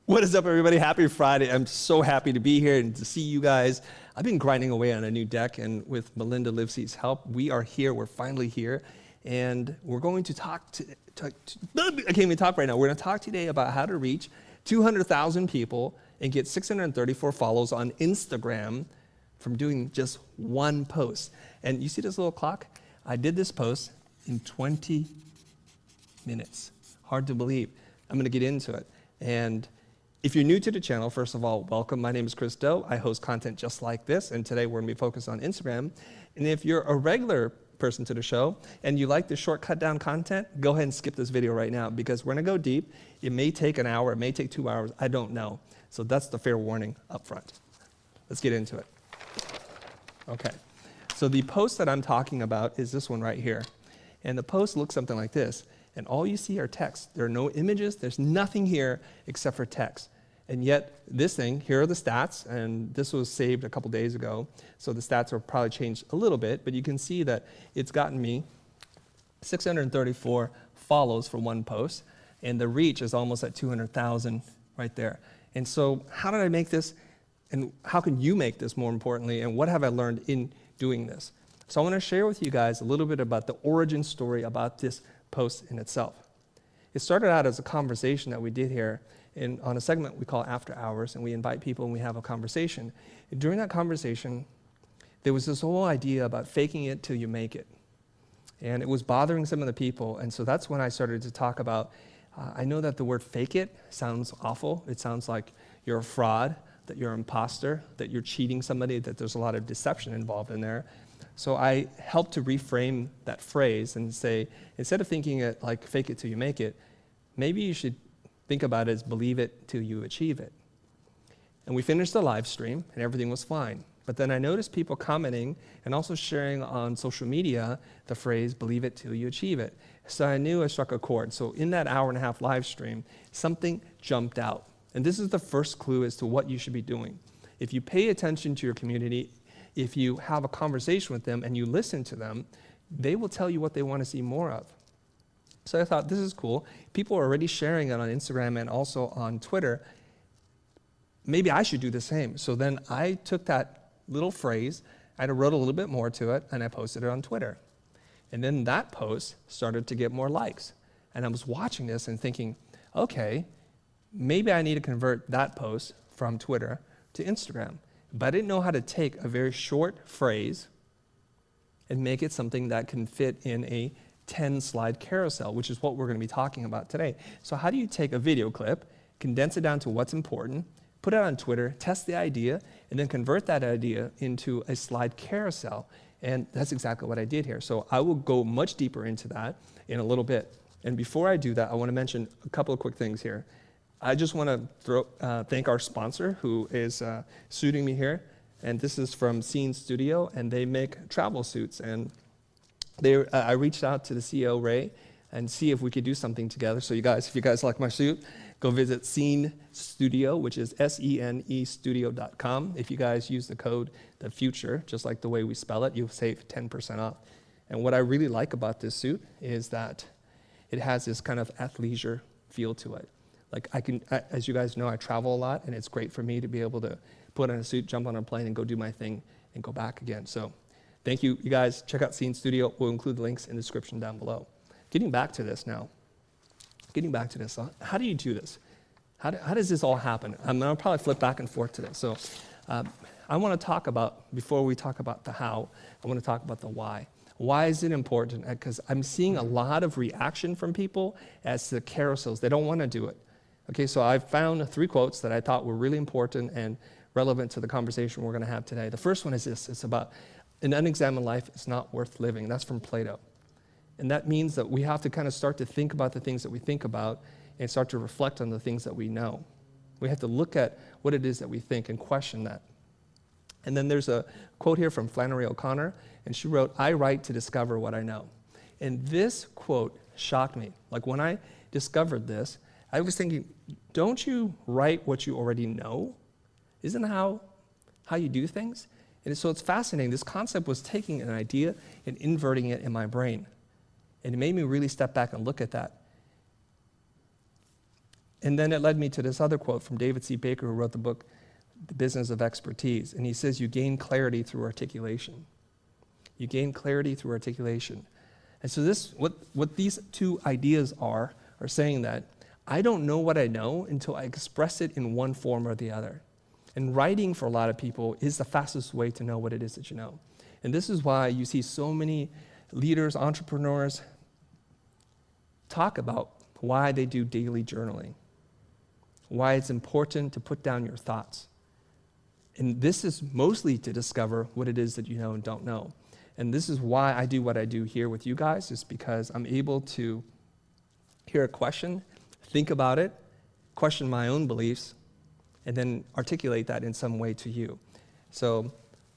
What is up, everybody? Happy Friday. I'm so happy to be here and to see you guys. I've been grinding away on a new deck, and with Melinda Livesey's help, we are here. We're finally here, and we're going to I can't even talk right now. We're going to talk today about how to reach 200,000 people and get 634 follows on Instagram from doing just one post. And you see this little clock? I did this post in 20 minutes. Hard to believe. I'm going to get into it. And if you're new to the channel, first of all, welcome. My name is Chris Doe. I host content just like this, and today we're going to be focused on Instagram. And if you're a regular person to the show and you like the short cut down content, go ahead and skip this video right now because we're going to go deep. It may take an hour, it may take 2 hours, I don't know. So that's the fair warning up front. Let's get into it. Okay, so the post that I'm talking about is this one right here. And the post looks something like this. And all you see are text. There are no images. There's nothing here except for text. And yet, this thing, here are the stats, and this was saved a couple days ago, so the stats will probably change a little bit, but you can see that it's gotten me 634 follows for one post, and the reach is almost at 200,000 right there. And so, how did I make this, and how can you make this more importantly, and what have I learned in doing this? So I want to share with you guys a little bit about the origin story about this post in itself. It started out as a conversation that we did here on a segment we call After Hours, and we invite people and we have a conversation. And during that conversation, there was this whole idea about faking it till you make it. And it was bothering some of the people, and so that's when I started to talk about, I know that the word fake it sounds awful. It sounds like you're a fraud, that you're an imposter, that you're cheating somebody, that there's a lot of deception involved in there. So I helped to reframe that phrase and say, instead of thinking it like fake it till you make it, maybe you should think about it as believe it till you achieve it. And we finished the live stream and everything was fine. But then I noticed people commenting and also sharing on social media the phrase believe it till you achieve it. So I knew I struck a chord. So in that hour-and-a-half live stream, something jumped out. And this is the first clue as to what you should be doing. If you pay attention to your community, if you have a conversation with them and you listen to them, they will tell you what they want to see more of. So I thought, this is cool. People are already sharing it on Instagram and also on Twitter. Maybe I should do the same. So then I took that little phrase, I wrote a little bit more to it, and I posted it on Twitter. And then that post started to get more likes. And I was watching this and thinking, okay, maybe I need to convert that post from Twitter to Instagram. But I didn't know how to take a very short phrase and make it something that can fit in a 10-slide carousel, which is what we're going to be talking about today. So how do you take a video clip, condense it down to what's important, put it on Twitter, test the idea, and then convert that idea into a slide carousel? And that's exactly what I did here. So I will go much deeper into that in a little bit. And before I do that, I want to mention a couple of quick things here. I just want to thank our sponsor who is suiting me here. And this is from Scene Studio, and they make travel suits. And I reached out to the CEO, Ray, and see if we could do something together. So you guys, if you guys like my suit, go visit Scene Studio, which is SENE-studio.com. If you guys use the code THEFUTURE, just like the way we spell it, you'll save 10% off. And what I really like about this suit is that it has this kind of athleisure feel to it. Like as you guys know, I travel a lot, and it's great for me to be able to put on a suit, jump on a plane, and go do my thing, and go back again. So thank you, you guys. Check out Scene Studio. We'll include the links in the description down below. Getting back to this now. How do you do this? How does this all happen? I'll probably flip back and forth today. So I want to talk about, before we talk about the how, I want to talk about the why. Why is it important? Because I'm seeing a lot of reaction from people as to carousels. They don't want to do it. Okay, so I found 3 quotes that I thought were really important and relevant to the conversation we're going to have today. The first one is this. It's about an unexamined life is not worth living. That's from Plato. And that means that we have to kind of start to think about the things that we think about and start to reflect on the things that we know. We have to look at what it is that we think and question that. And then there's a quote here from Flannery O'Connor, and she wrote, "I write to discover what I know." And this quote shocked me. Like when I discovered this, I was thinking, don't you write what you already know? Isn't that how you do things? And so it's fascinating. This concept was taking an idea and inverting it in my brain. And it made me really step back and look at that. And then it led me to this other quote from David C. Baker, who wrote the book, The Business of Expertise. And he says, you gain clarity through articulation. You gain clarity through articulation. And so what these two ideas are saying that I don't know what I know until I express it in one form or the other. And writing for a lot of people is the fastest way to know what it is that you know. And this is why you see so many leaders, entrepreneurs, talk about why they do daily journaling, why it's important to put down your thoughts. And this is mostly to discover what it is that you know and don't know. And this is why I do what I do here with you guys, is because I'm able to hear a question, think about it, question my own beliefs, and then articulate that in some way to you. So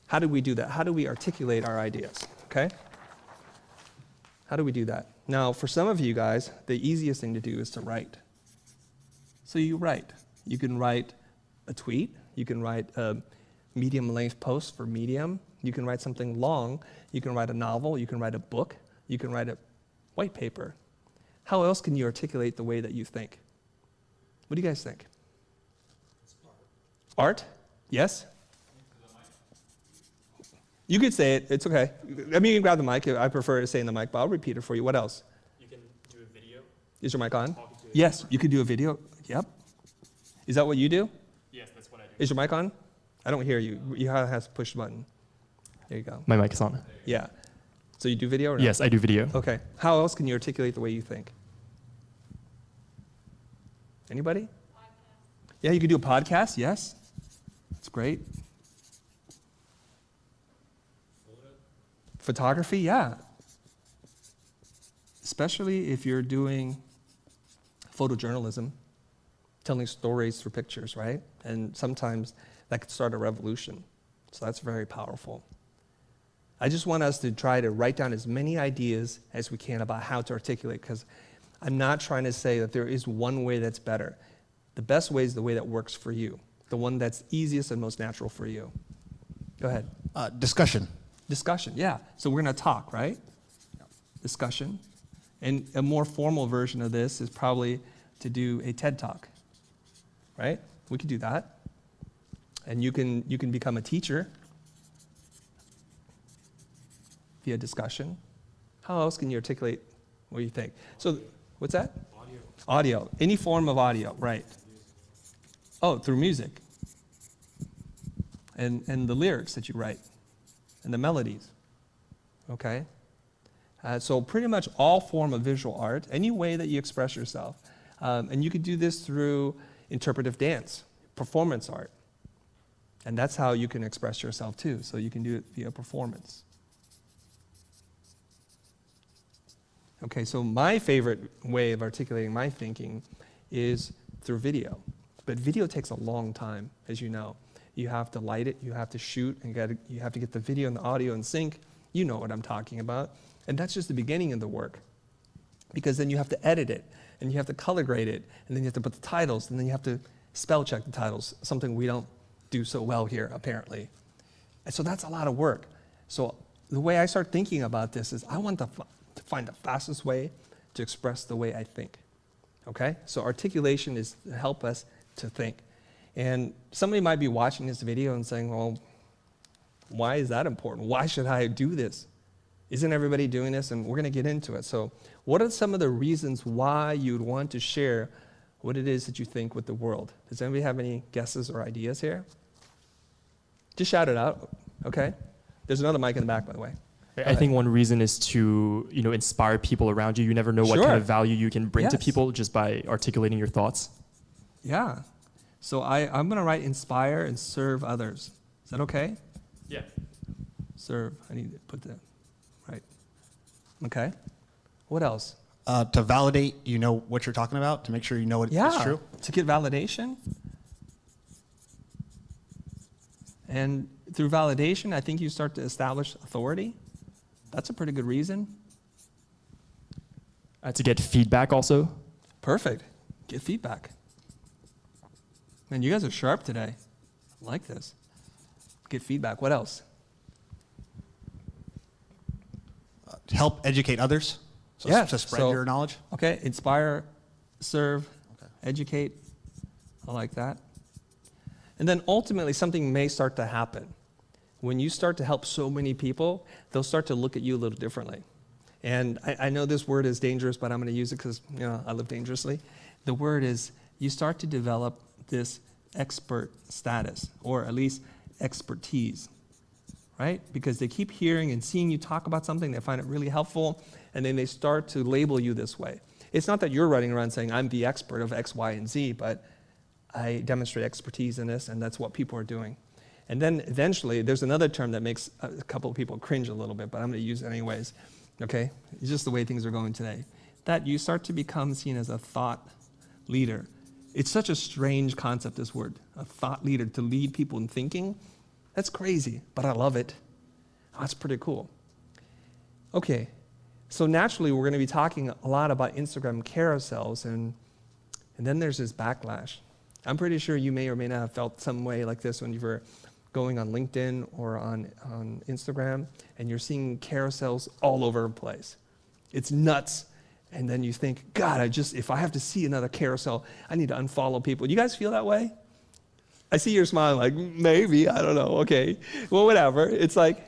how do we do that? How do we articulate our ideas, okay? How do we do that? Now, for some of you guys, the easiest thing to do is to write. So you write. You can write a tweet. You can write a medium-length post for Medium. You can write something long. You can write a novel. You can write a book. You can write a white paper. How else can you articulate the way that you think? What do you guys think? Art? Yes? You could say it. It's okay. I mean, you can grab the mic. I prefer to say in the mic, but I'll repeat it for you. What else? You can do a video. Is your mic on? Yes, you could do a video. Yep. Is that what you do? Yes, that's what I do. Is your mic on? I don't hear you. You have to push the button. There you go. My mic is on. Yeah. So you do video or not? Yes, I do video. Okay. How else can you articulate the way you think? Anybody? Podcast. Yeah, you could do a podcast. Yes. That's great. Photography, yeah. Especially if you're doing photojournalism, telling stories through pictures, right? And sometimes that could start a revolution. So that's very powerful. I just want us to try to write down as many ideas as we can about how to articulate, because I'm not trying to say that there is one way that's better. The best way is the way that works for you, the one that's easiest and most natural for you. Go ahead. Discussion. Discussion, yeah. So we're going to talk, right? Discussion. And a more formal version of this is probably to do a TED Talk, right? We could do that. And you can become a teacher via discussion. How else can you articulate what you think? So, what's that? Audio. Audio. Any form of audio, right. Oh, through music. And the lyrics that you write. And the melodies, okay? So pretty much all form of visual art, any way that you express yourself. And you could do this through interpretive dance, performance art. And that's how you can express yourself too. So you can do it via performance. Okay, so my favorite way of articulating my thinking is through video. But video takes a long time, as you know. You have to light it, you have to shoot, and you have to get the video and the audio in sync. You know what I'm talking about. And that's just the beginning of the work. Because then you have to edit it, and you have to color grade it, and then you have to put the titles, and then you have to spell check the titles, something we don't do so well here, apparently. And so that's a lot of work. So the way I start thinking about this is I want to find the fastest way to express the way I think. Okay? So articulation is to help us to think. And somebody might be watching this video and saying, well, why is that important? Why should I do this? Isn't everybody doing this? And we're going to get into it. So what are some of the reasons why you'd want to share what it is that you think with the world? Does anybody have any guesses or ideas here? Just shout it out, okay? There's another mic in the back, by the way. I think one reason is to inspire people around you. You never know what kind of value you can bring to people just by articulating your thoughts. Yeah. So I'm going to write inspire and serve others. Is that okay? Yeah. Serve. I need to put that right. Okay. What else? To validate, you know what you're talking about, to make sure you know it's true. To get validation. And through validation, I think you start to establish authority. That's a pretty good reason. To get feedback also. Perfect. Get feedback. Man, you guys are sharp today. I like this. Get feedback. What else? To help educate others. So Yeah, to spread so- your knowledge. Okay, inspire, serve, educate. I like that. And then ultimately, something may start to happen. When you start to help so many people, they'll start to look at you a little differently. And I know this word is dangerous, but I'm going to use it because I live dangerously. The word is you start to develop this expert status, or at least expertise, right? Because they keep hearing and seeing you talk about something, they find it really helpful, and then they start to label you this way. It's not that you're running around saying, I'm the expert of X, Y, and Z, but I demonstrate expertise in this, and that's what people are doing. And then eventually, there's another term that makes a couple of people cringe a little bit, but I'm going to use it anyways, okay? It's just the way things are going today. That you start to become seen as a thought leader. It's such a strange concept, this word, a thought leader, to lead people in thinking. That's crazy, but I love it. Oh, that's pretty cool. Okay, so naturally, we're going to be talking a lot about Instagram carousels, and then there's this backlash. I'm pretty sure you may or may not have felt some way like this when you were going on LinkedIn or on Instagram, and you're seeing carousels all over the place. It's nuts. And then you think, God, if I have to see another carousel, I need to unfollow people. You guys feel that way? I see you're smiling like, maybe, I don't know, okay. Well, whatever. It's like,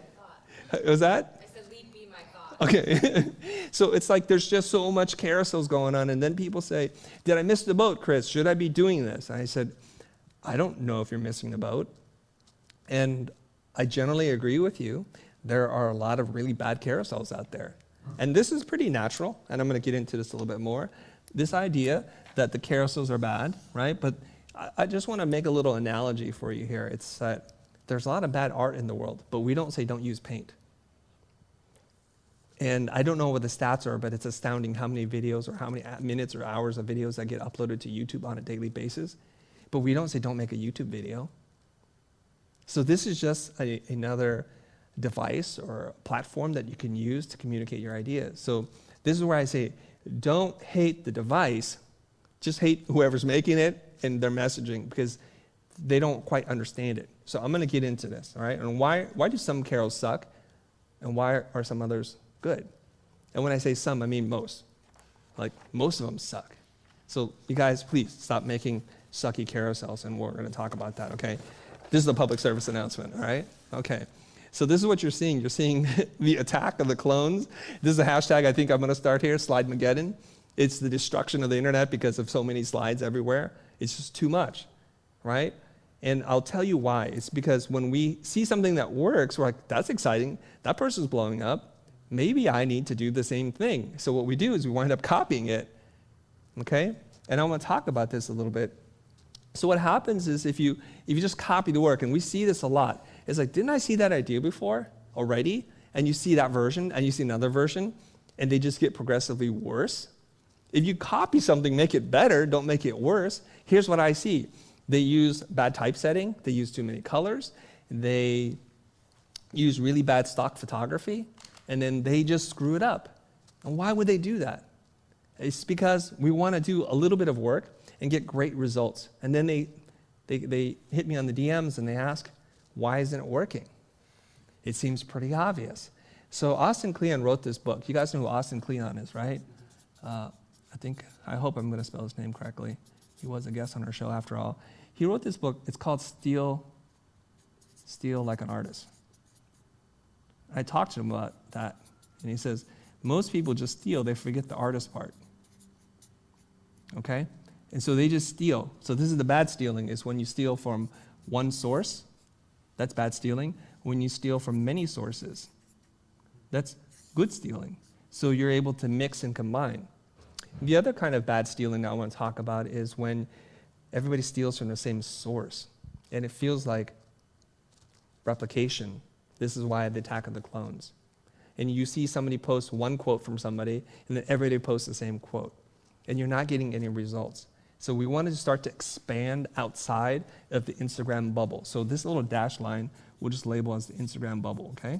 was that? I said, lead be my thought. Okay. So it's like there's just so much carousels going on, and then people say, did I miss the boat, Chris? Should I be doing this? And I said, I don't know if you're missing the boat. And I generally agree with you. There are a lot of really bad carousels out there. And this is pretty natural, and I'm going to get into this a little bit more. This idea that the carousels are bad, right? But I just want to make a little analogy for you here. It's that there's a lot of bad art in the world, but we don't say don't use paint. And I don't know what the stats are, but it's astounding how many videos or how many minutes or hours of videos that get uploaded to YouTube on a daily basis. But we don't say don't make a YouTube video. So this is just another device or platform that you can use to communicate your ideas. So this is where I say, don't hate the device, just hate whoever's making it and their messaging, because they don't quite understand it. So I'm going to get into this, all right? And why do some carols suck, and why are some others good? And when I say some, I mean most. Like, most of them suck. So you guys, please stop making sucky carousels, and we're going to talk about that, okay? This is a public service announcement, all right? Okay. So this is what you're seeing. You're seeing the attack of the clones. This is a hashtag I think I'm going to start here, Slidemageddon. It's the destruction of the internet because of so many slides everywhere. It's just too much, right? And I'll tell you why. It's because when we see something that works, we're like, that's exciting. That person's blowing up. Maybe I need to do the same thing. So what we do is we wind up copying it, okay? And I want to talk about this a little bit. So what happens is if you just copy the work, and we see this a lot, it's like, didn't I see that idea before already? And you see that version, and you see another version, and they just get progressively worse. If you copy something, make it better, don't make it worse. Here's what I see. They use bad typesetting, they use too many colors, they use really bad stock photography, and then they just screw it up. And why would they do that? It's because we want to do a little bit of work and get great results. And then they hit me on the DMs and they ask, why isn't it working? It seems pretty obvious. So Austin Kleon wrote this book. You guys know who Austin Kleon is, right? I hope I'm going to spell his name correctly. He was a guest on our show after all. He wrote this book. It's called Steal Like an Artist. I talked to him about that, and he says, most people just steal. They forget the artist part. Okay? And so they just steal. So this is the bad stealing, is when you steal from one source. That's bad stealing. When you steal from many sources, that's good stealing. So you're able to mix and combine. The other kind of bad stealing that I want to talk about is when everybody steals from the same source. And it feels like replication. This is why the attack of the clones. And you see somebody post one quote from somebody, and then everybody posts the same quote. And you're not getting any results. So we wanted to start to expand outside of the Instagram bubble. So this little dash line we'll just label as the Instagram bubble, okay?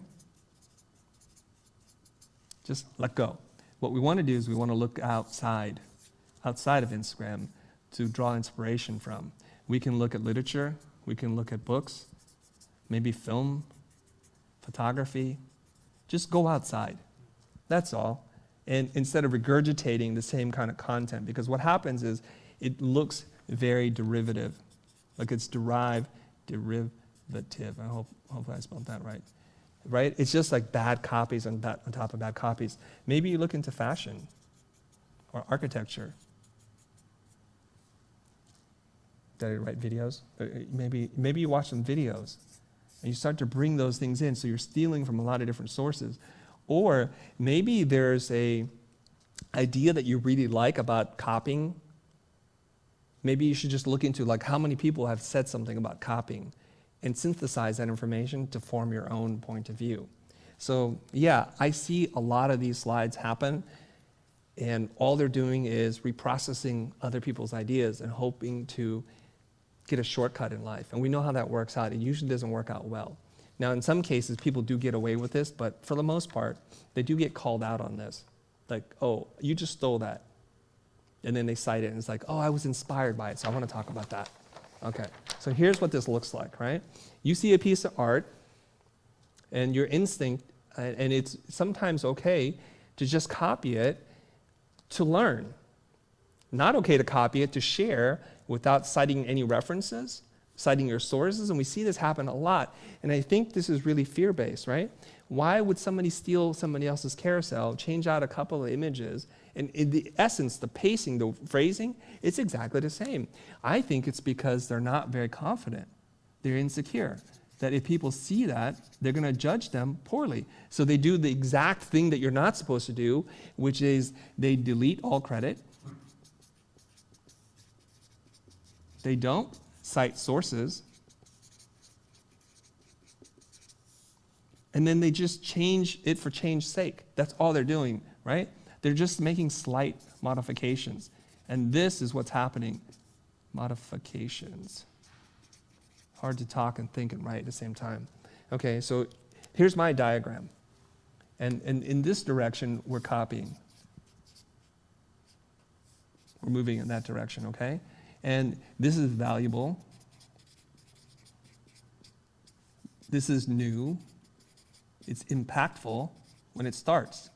Just let go. What we want to do is we want to look outside of Instagram to draw inspiration from. We can look at literature, we can look at books, maybe film, photography. Just go outside. That's all. And instead of regurgitating the same kind of content, because what happens is it looks very derivative. Like it's derivative. Hopefully I spelled that right. Right? It's just like bad copies on top of bad copies. Maybe you look into fashion or architecture. Did I write videos? Maybe you watch some videos and you start to bring those things in, so you're stealing from a lot of different sources. Or maybe there's a idea that you really like about copying. Maybe you should just look into like how many people have said something about copying and synthesize that information to form your own point of view. So yeah, I see a lot of these slides happen, and all they're doing is reprocessing other people's ideas and hoping to get a shortcut in life. And we know how that works out. It usually doesn't work out well. Now, in some cases, people do get away with this, but for the most part, they do get called out on this. Like, oh, you just stole that. And then they cite it, and it's like, oh, I was inspired by it, so I want to talk about that. Okay, so here's what this looks like, right? You see a piece of art, and your instinct, and it's sometimes okay to just copy it to learn. Not okay to copy it to share without citing any references, citing your sources, and we see this happen a lot. And I think this is really fear-based, right? Why would somebody steal somebody else's carousel, change out a couple of images, and in the essence, the pacing, the phrasing, it's exactly the same. I think it's because they're not very confident. They're insecure. That if people see that, they're going to judge them poorly. So they do the exact thing that you're not supposed to do, which is they delete all credit. They don't cite sources. And then they just change it for change's sake. That's all they're doing, right? They're just making slight modifications. And this is what's happening. Modifications. Hard to talk and think and write at the same time. Okay, so here's my diagram. And in this direction, we're copying. We're moving in that direction, okay? And this is valuable. This is new. It's impactful when it starts.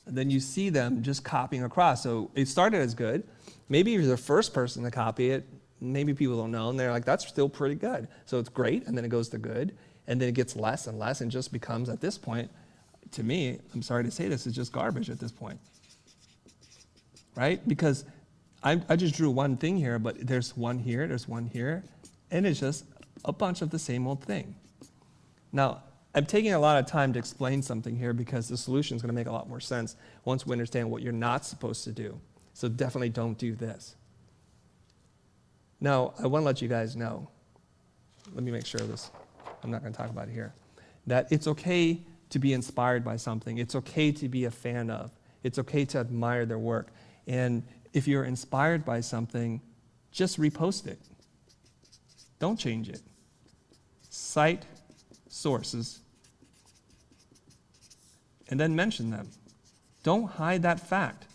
And then you see them just copying across. So it started as good. Maybe you're the first person to copy it. Maybe people don't know, and they're like, that's still pretty good. So it's great, and then it goes to good, and then it gets less and less and just becomes, at this point, to me, I'm sorry to say this, it's just garbage at this point. Right? Because I just drew one thing here, but there's one here, and it's just a bunch of the same old thing. Now, I'm taking a lot of time to explain something here because the solution is going to make a lot more sense once we understand what you're not supposed to do. So definitely don't do this. Now, I want to let you guys know, let me make sure of this, I'm not going to talk about it here, that it's okay to be inspired by something. It's okay to be a fan of. It's okay to admire their work. And if you're inspired by something, just repost it. Don't change it. Cite sources and then mention them. Don't hide that fact.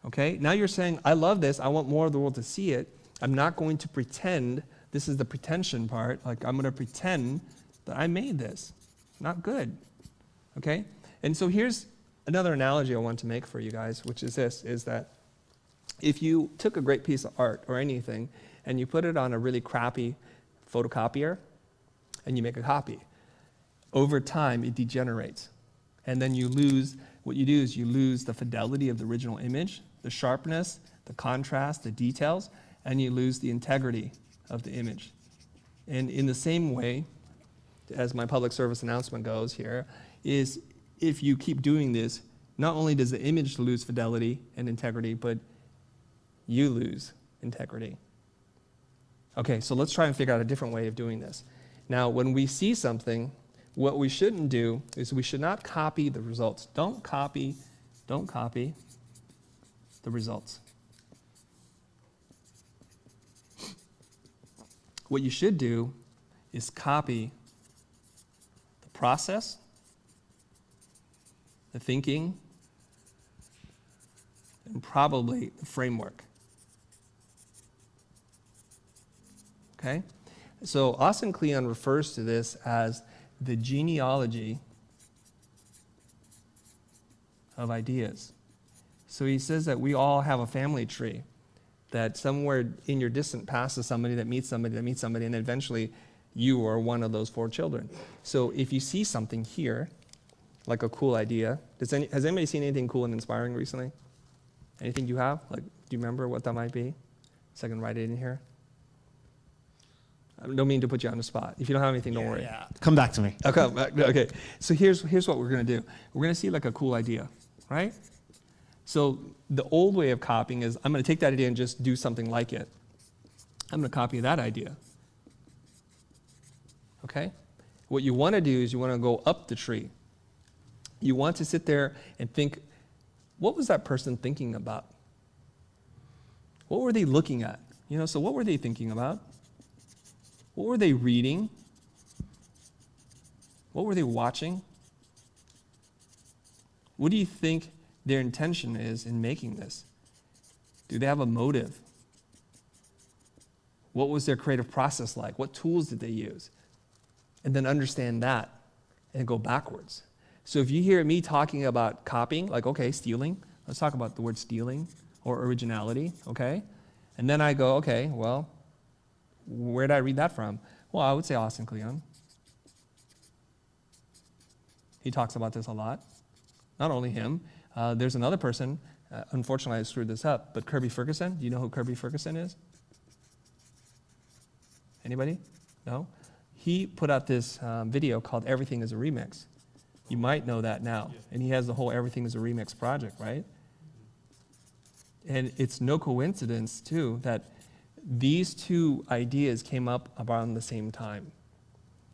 Okay? Now you're saying, I love this, I want more of the world to see it. I'm not going to pretend, this is the pretension part, like I'm going to pretend that I made this. Not good. Okay? And so here's another analogy I want to make for you guys, which is this, is that if you took a great piece of art or anything and you put it on a really crappy photocopier and you make a copy, over time it degenerates. And then you lose, what you do is you lose the fidelity of the original image, the sharpness, the contrast, the details, and you lose the integrity of the image. And in the same way, as my public service announcement goes here, is if you keep doing this, not only does the image lose fidelity and integrity, but you lose integrity. Okay, so let's try and figure out a different way of doing this. Now, when we see something, what we shouldn't do is we should not copy the results. Don't copy the results. What you should do is copy the process, the thinking, and probably the framework. Okay? So Austin Kleon refers to this as the genealogy of ideas. So he says that we all have a family tree. that somewhere in your distant past is somebody that meets somebody that meets somebody, and eventually you are one of those 4 children. So if you see something here, like a cool idea, has anybody seen anything cool and inspiring recently? Anything you have? Like, do you remember what that might be? So I can write it in here. I don't mean to put you on the spot. If you don't have anything, don't worry. Yeah. Come back to me. Okay. So here's what we're going to do. We're going to see like a cool idea, right? So the old way of copying is I'm going to take that idea and just do something like it. I'm going to copy that idea. Okay? What you want to do is you want to go up the tree. You want to sit there and think, what was that person thinking about? What were they looking at? So what were they thinking about? What were they reading? What were they watching? What do you think their intention is in making this? Do they have a motive? What was their creative process like? What tools did they use? And then understand that and go backwards. So if you hear me talking about copying, like, okay, stealing, let's talk about the word stealing or originality, okay? And then I go, okay, well, where did I read that from? Well, I would say Austin Kleon. He talks about this a lot. Not only him. There's another person, unfortunately I screwed this up, but Kirby Ferguson. Do you know who Kirby Ferguson is? Anybody? No? He put out this video called Everything is a Remix. You might know that now. And he has the whole Everything is a Remix project, right? And it's no coincidence, too, that these 2 ideas came up around the same time.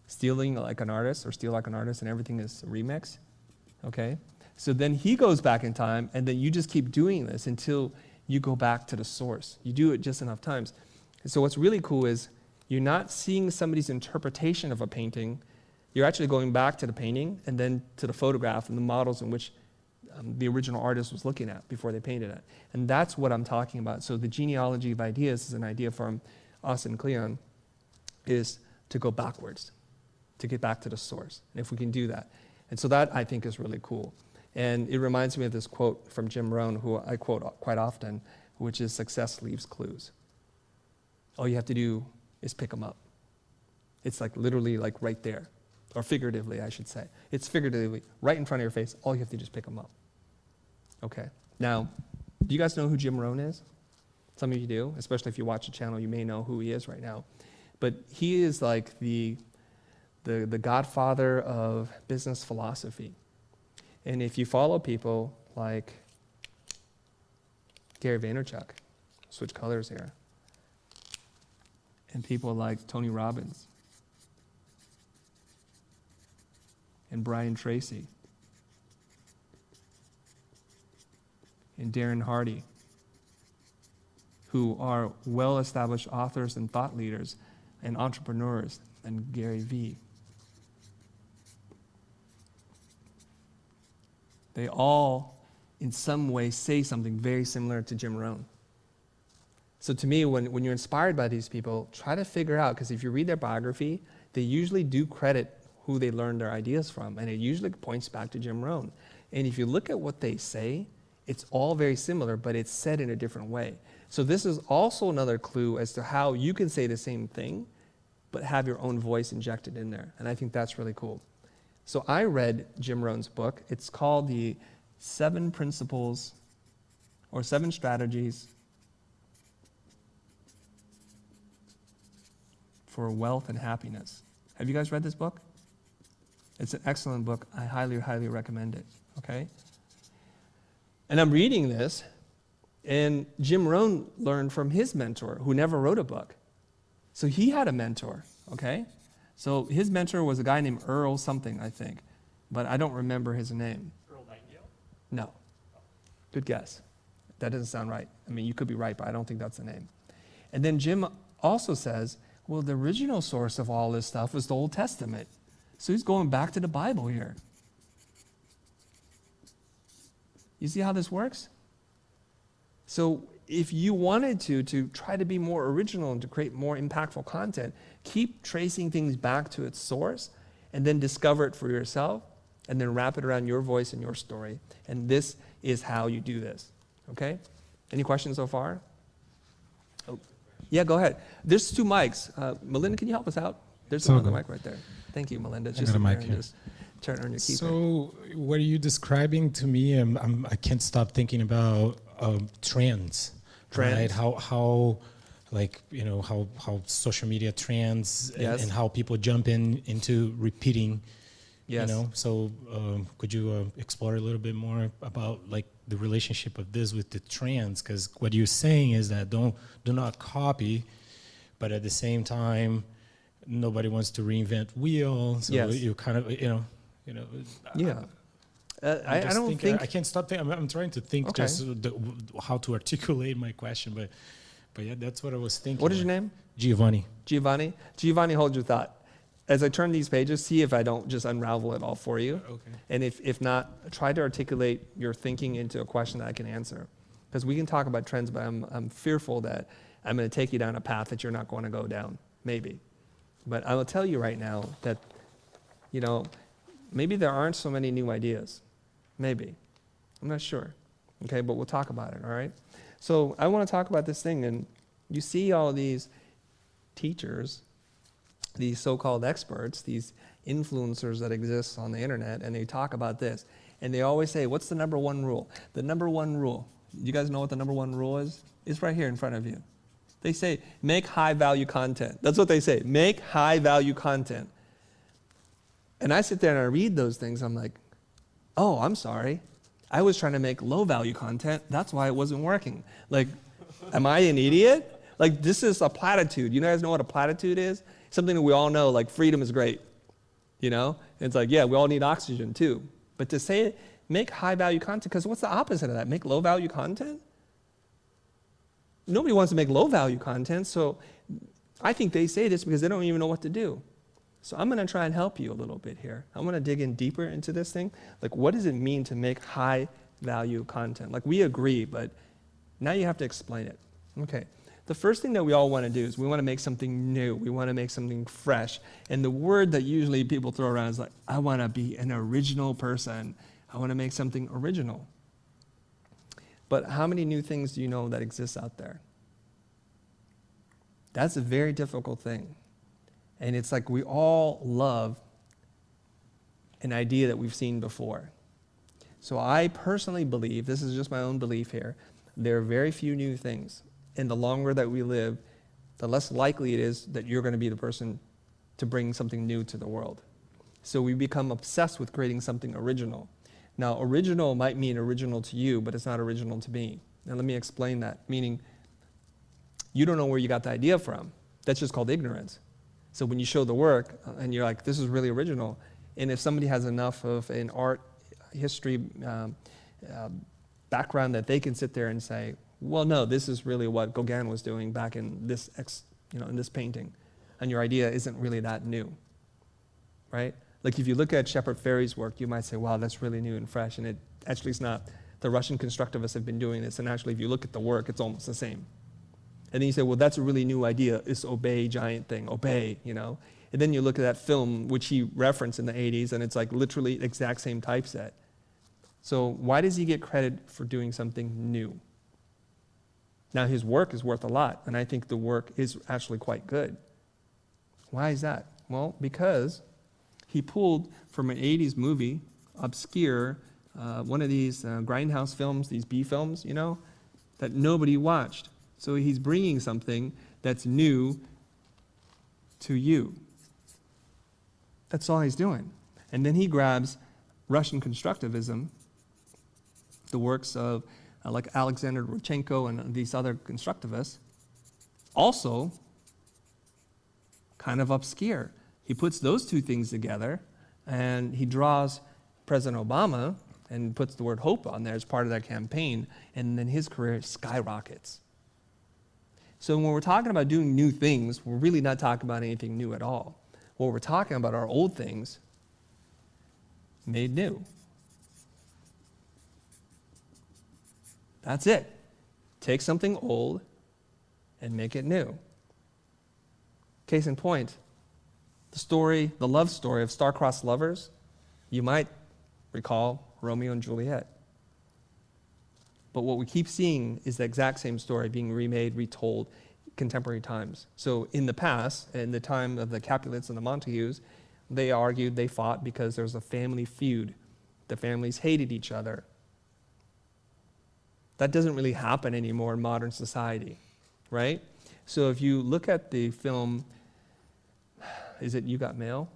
Stealing like an artist, or steal like an artist, and Everything is a Remix. Okay? So then he goes back in time, and then you just keep doing this until you go back to the source. You do it just enough times. And so what's really cool is you're not seeing somebody's interpretation of a painting. You're actually going back to the painting and then to the photograph and the models in which the original artist was looking at before they painted it. And that's what I'm talking about. So the genealogy of ideas is an idea from Austin Kleon, is to go backwards, to get back to the source, and if we can do that. And so that, I think, is really cool. And it reminds me of this quote from Jim Rohn, who I quote quite often, which is, success leaves clues. All you have to do is pick them up. It's like literally like right there, or figuratively, I should say. It's figuratively right in front of your face. All you have to do is pick them up. Okay. Now, do you guys know who Jim Rohn is? Some of you do, especially if you watch the channel, you may know who he is right now. But he is like the godfather of business philosophy. And if you follow people like Gary Vaynerchuk, switch colors here, and people like Tony Robbins and Brian Tracy and Darren Hardy, who are well-established authors and thought leaders and entrepreneurs, and Gary Vee. They all, in some way, say something very similar to Jim Rohn. So to me, when you're inspired by these people, try to figure out, because if you read their biography, they usually do credit who they learned their ideas from, and it usually points back to Jim Rohn. And if you look at what they say, it's all very similar, but it's said in a different way. So this is also another clue as to how you can say the same thing, but have your own voice injected in there. And I think that's really cool. So I read Jim Rohn's book. It's called the 7 Principles or 7 Strategies for Wealth and Happiness. Have you guys read this book? It's an excellent book. I highly, highly recommend it, okay? And I'm reading this, and Jim Rohn learned from his mentor, who never wrote a book. So he had a mentor, okay? So his mentor was a guy named Earl something, I think, but I don't remember his name. Earl Nightingale? No. Good guess. That doesn't sound right. I mean, you could be right, but I don't think that's the name. And then Jim also says, well, the original source of all this stuff was the Old Testament. So he's going back to the Bible here. You see how this works? So if you wanted to try to be more original and to create more impactful content, keep tracing things back to its source and then discover it for yourself and then wrap it around your voice and your story. And this is how you do this, okay? Any questions so far? Yeah, go ahead. There's 2 mics. Melinda, can you help us out? There's another mic right there. Thank you, Melinda. Just got a mic here. Just turn on your keypad. So what are you describing to me? I can't stop thinking about trends. Right? How like, you know, how social media trends and how people jump into repeating. Yes. You know, so could you explore a little bit more about like the relationship of this with the trends? Because what you're saying is that do not copy, but at the same time, nobody wants to reinvent wheel. So you kind of, you know. Yeah. I don't think I can't stop thinking. I'm trying to think just how to articulate my question, but yeah, that's what I was thinking. What is your name? Giovanni. Giovanni, hold your thought. As I turn these pages, see if I don't just unravel it all for you. Okay. And if not, try to articulate your thinking into a question that I can answer. Because we can talk about trends, but I'm fearful that I'm going to take you down a path that you're not going to go down, maybe. But I will tell you right now that, you know, maybe there aren't so many new ideas. Maybe. I'm not sure. Okay, but we'll talk about it, all right? So I want to talk about this thing, and you see all these teachers, these so-called experts, these influencers that exist on the internet, and they talk about this. And they always say, what's the number 1 rule? The number 1 rule. You guys know what the number 1 rule is? It's right here in front of you. They say, make high-value content. That's what they say. Make high-value content. And I sit there and I read those things. I'm like, oh, I'm sorry. I was trying to make low-value content. That's why it wasn't working. Like, am I an idiot? Like, this is a platitude. You guys know what a platitude is? Something that we all know, like freedom is great. You know? It's like, yeah, we all need oxygen too. But to say, make high-value content, because what's the opposite of that? Make low-value content? Nobody wants to make low-value content, so I think they say this because they don't even know what to do. So I'm going to try and help you a little bit here. I'm going to dig in deeper into this thing. Like, what does it mean to make high-value content? Like, we agree, but now you have to explain it. Okay. The first thing that we all want to do is we want to make something new. We want to make something fresh. And the word that usually people throw around is like, I want to be an original person. I want to make something original. But how many new things do you know that exist out there? That's a very difficult thing. And it's like we all love an idea that we've seen before. So I personally believe, this is just my own belief here, there are very few new things. And the longer that we live, the less likely it is that you're going to be the person to bring something new to the world. So we become obsessed with creating something original. Now, original might mean original to you, but it's not original to me. Now, let me explain that. Meaning, you don't know where you got the idea from. That's just called ignorance. So when you show the work, and you're like, this is really original, and if somebody has enough of an art history background that they can sit there and say, well, no, this is really what Gauguin was doing back in this, in this painting, and your idea isn't really that new, right? Like if you look at Shepard Fairey's work, you might say, wow, that's really new and fresh, and it actually is not. The Russian constructivists have been doing this, and actually if you look at the work, it's almost the same. And then you say, well, that's a really new idea, this obey giant thing, obey, you know? And then you look at that film, which he referenced in the 80s, and it's like literally the exact same typeset. So why does he get credit for doing something new? Now, his work is worth a lot, and I think the work is actually quite good. Why is that? Well, because he pulled from an 80s movie, obscure, one of these grindhouse films, these B films, you know, that nobody watched. So he's bringing something that's new to you. That's all he's doing. And then he grabs Russian constructivism, the works of like Alexander Rodchenko and these other constructivists, also kind of obscure. He puts those two things together, and he draws President Obama and puts the word hope on there as part of that campaign, and then his career skyrockets. So when we're talking about doing new things, we're really not talking about anything new at all. What we're talking about are old things made new. That's it. Take something old and make it new. Case in point, the love story of star-crossed lovers, you might recall Romeo and Juliet. But what we keep seeing is the exact same story being remade, retold, contemporary times. So in the past, in the time of the Capulets and the Montagues, they argued, they fought because there was a family feud. The families hated each other. That doesn't really happen anymore in modern society, right? So if you look at the film, is it You Got Mail?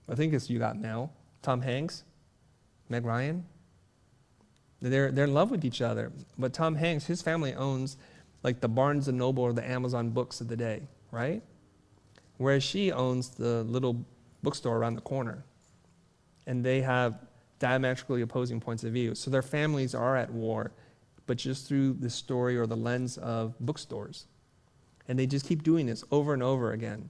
I think it's You Got Mail. Tom Hanks, Meg Ryan. They're in love with each other. But Tom Hanks, his family owns like the Barnes & Noble or the Amazon books of the day, right? Whereas she owns the little bookstore around the corner. And they have diametrically opposing points of view. So their families are at war, but just through the story or the lens of bookstores. And they just keep doing this over and over again,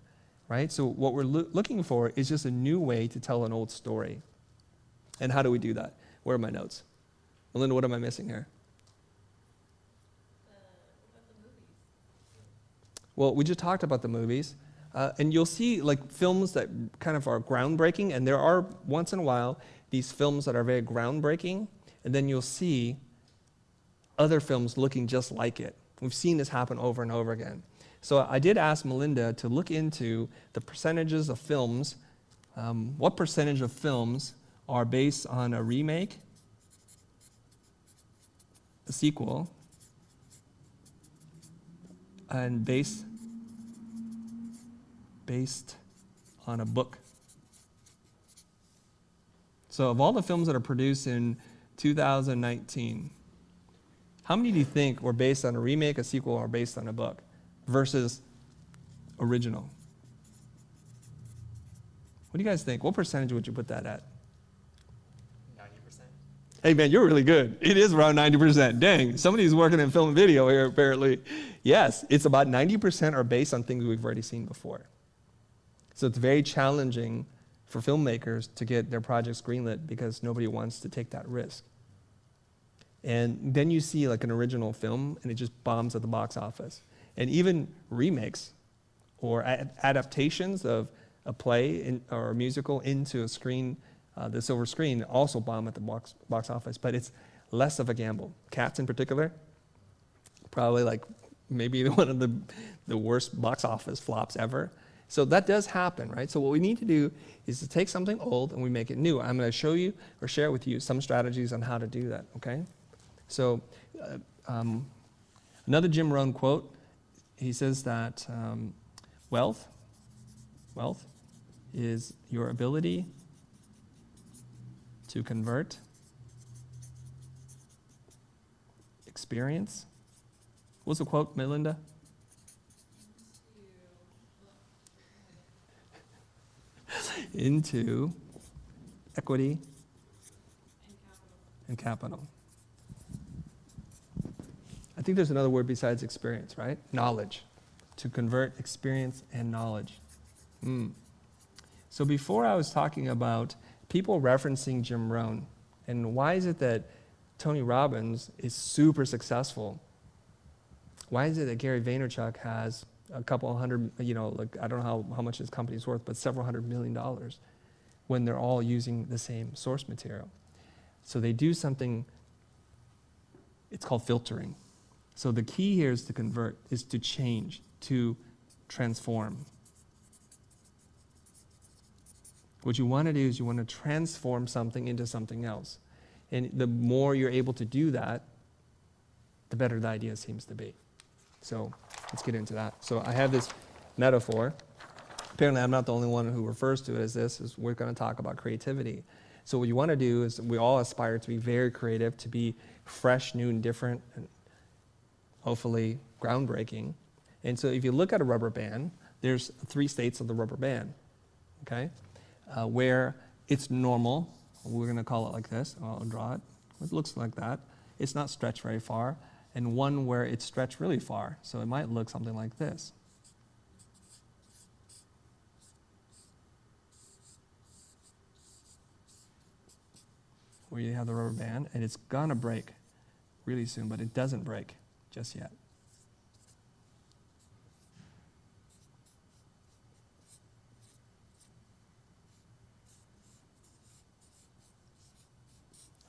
right? So what we're looking for is just a new way to tell an old story. And how do we do that? Where are my notes? Melinda, what am I missing here? Well, we just talked about the movies. And you'll see like films that kind of are groundbreaking, and there are once in a while these films that are very groundbreaking, and then you'll see other films looking just like it. We've seen this happen over and over again. So I did ask Melinda to look into the percentages of films, what percentage of films are based on a remake, a sequel, and based on a book. So of all the films that are produced in 2019, how many do you think were based on a remake, a sequel, or based on a book versus original? What do you guys think? What percentage would you put that at? 90%. Hey man, you're really good. It is around 90%. Dang, somebody's working in film and video here apparently. Yes, it's about 90% are based on things we've already seen before. So it's very challenging for filmmakers to get their projects greenlit because nobody wants to take that risk. And then you see like an original film and it just bombs at the box office. And even remakes or adaptations of a play or a musical into a screen, the silver screen, also bomb at the box office. But it's less of a gamble. Cats in particular, probably like maybe one of the worst box office flops ever. So that does happen, right? So what we need to do is to take something old and we make it new. I'm going to show you or share with you some strategies on how to do that, okay? So another Jim Rohn quote, he says that wealth is your ability to convert experience. What's the quote, Melinda? Into equity and capital. I think there's another word besides experience, right? Knowledge. To convert experience and knowledge. So before I was talking about people referencing Jim Rohn, and why is it that Tony Robbins is super successful? Why is it that Gary Vaynerchuk has a couple hundred, like I don't know how much his company's worth, but several $100 million when they're all using the same source material? So they do something, it's called filtering. So the key here is to convert, is to change, to transform. What you want to do is you want to transform something into something else. And the more you're able to do that, the better the idea seems to be. So let's get into that. So I have this metaphor. Apparently I'm not the only one who refers to it as this, is we're going to talk about creativity. So what you want to do is we all aspire to be very creative, to be fresh, new, and different, and hopefully groundbreaking. And so if you look at a rubber band, there's 3 states of the rubber band, okay? Where it's normal, we're going to call it like this. I'll draw it. It looks like that. It's not stretched very far. And one where it's stretched really far. So it might look something like this. Where you have the rubber band, and it's going to break really soon, but it doesn't break just yet.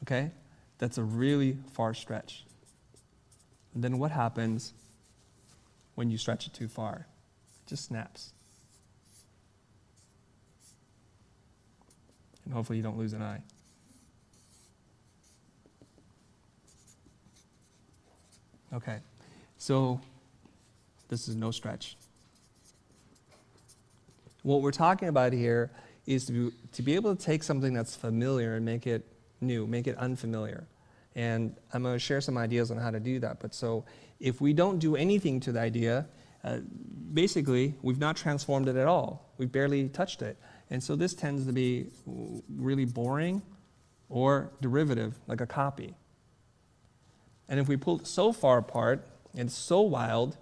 Okay? That's a really far stretch. And then what happens when you stretch it too far? It just snaps. And hopefully you don't lose an eye. Okay, so this is no stretch. What we're talking about here is to be able to take something that's familiar and make it new, make it unfamiliar. And I'm going to share some ideas on how to do that. But so if we don't do anything to the idea, basically we've not transformed it at all. We've barely touched it. And so this tends to be really boring or derivative, like a copy. And if we pull it so far apart and so wild,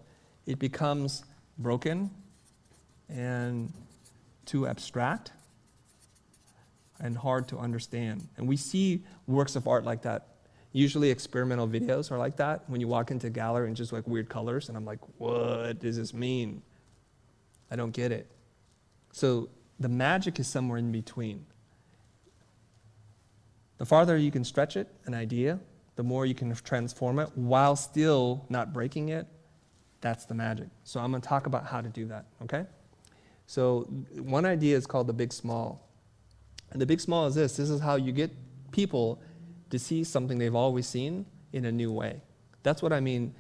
it becomes broken and too abstract and hard to understand. And we see works of art like that. Usually experimental videos are like that. When you walk into a gallery and just like weird colors, and I'm like, what does this mean? I don't get it. So the magic is somewhere in between. The farther you can stretch it, an idea, the more you can transform it while still not breaking it. That's the magic. So I'm going to talk about how to do that, okay? So one idea is called the big small. And the big small is this. This is how you get people to see something they've always seen in a new way. That's what I mean,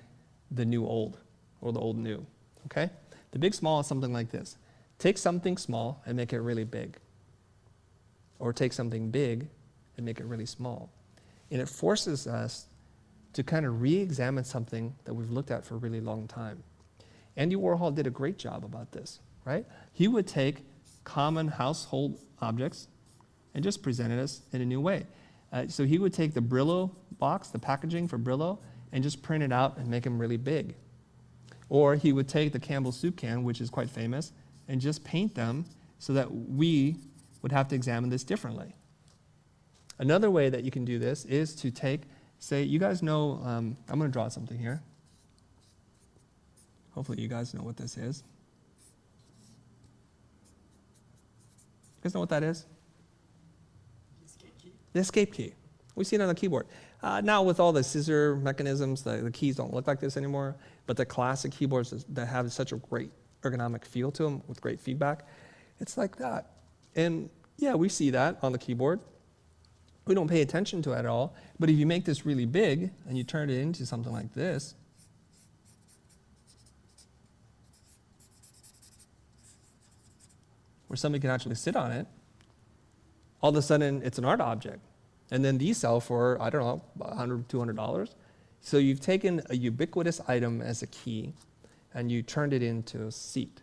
the new old, or the old new, okay? The big small is something like this. Take something small and make it really big. Or take something big and make it really small. And it forces us to kind of re-examine something that we've looked at for a really long time. Andy Warhol did a great job about this, right? He would take common household objects and just present us in a new way. So he would take the Brillo box, the packaging for Brillo, and just print it out and make them really big. Or he would take the Campbell soup can, which is quite famous, and just paint them so that we would have to examine this differently. Another way that you can do this is to take, say, you guys know, I'm going to draw something here. Hopefully you guys know what this is. You guys know what that is? The escape key. We see it on the keyboard. Now with all the scissor mechanisms, the keys don't look like this anymore, but the classic keyboards that have such a great ergonomic feel to them with great feedback, it's like that. And yeah, we see that on the keyboard. We don't pay attention to it at all, but if you make this really big and you turn it into something like this, where somebody can actually sit on it, all of a sudden it's an art object. And then these sell for, I don't know, $100, $200. So you've taken a ubiquitous item as a key and you turned it into a seat.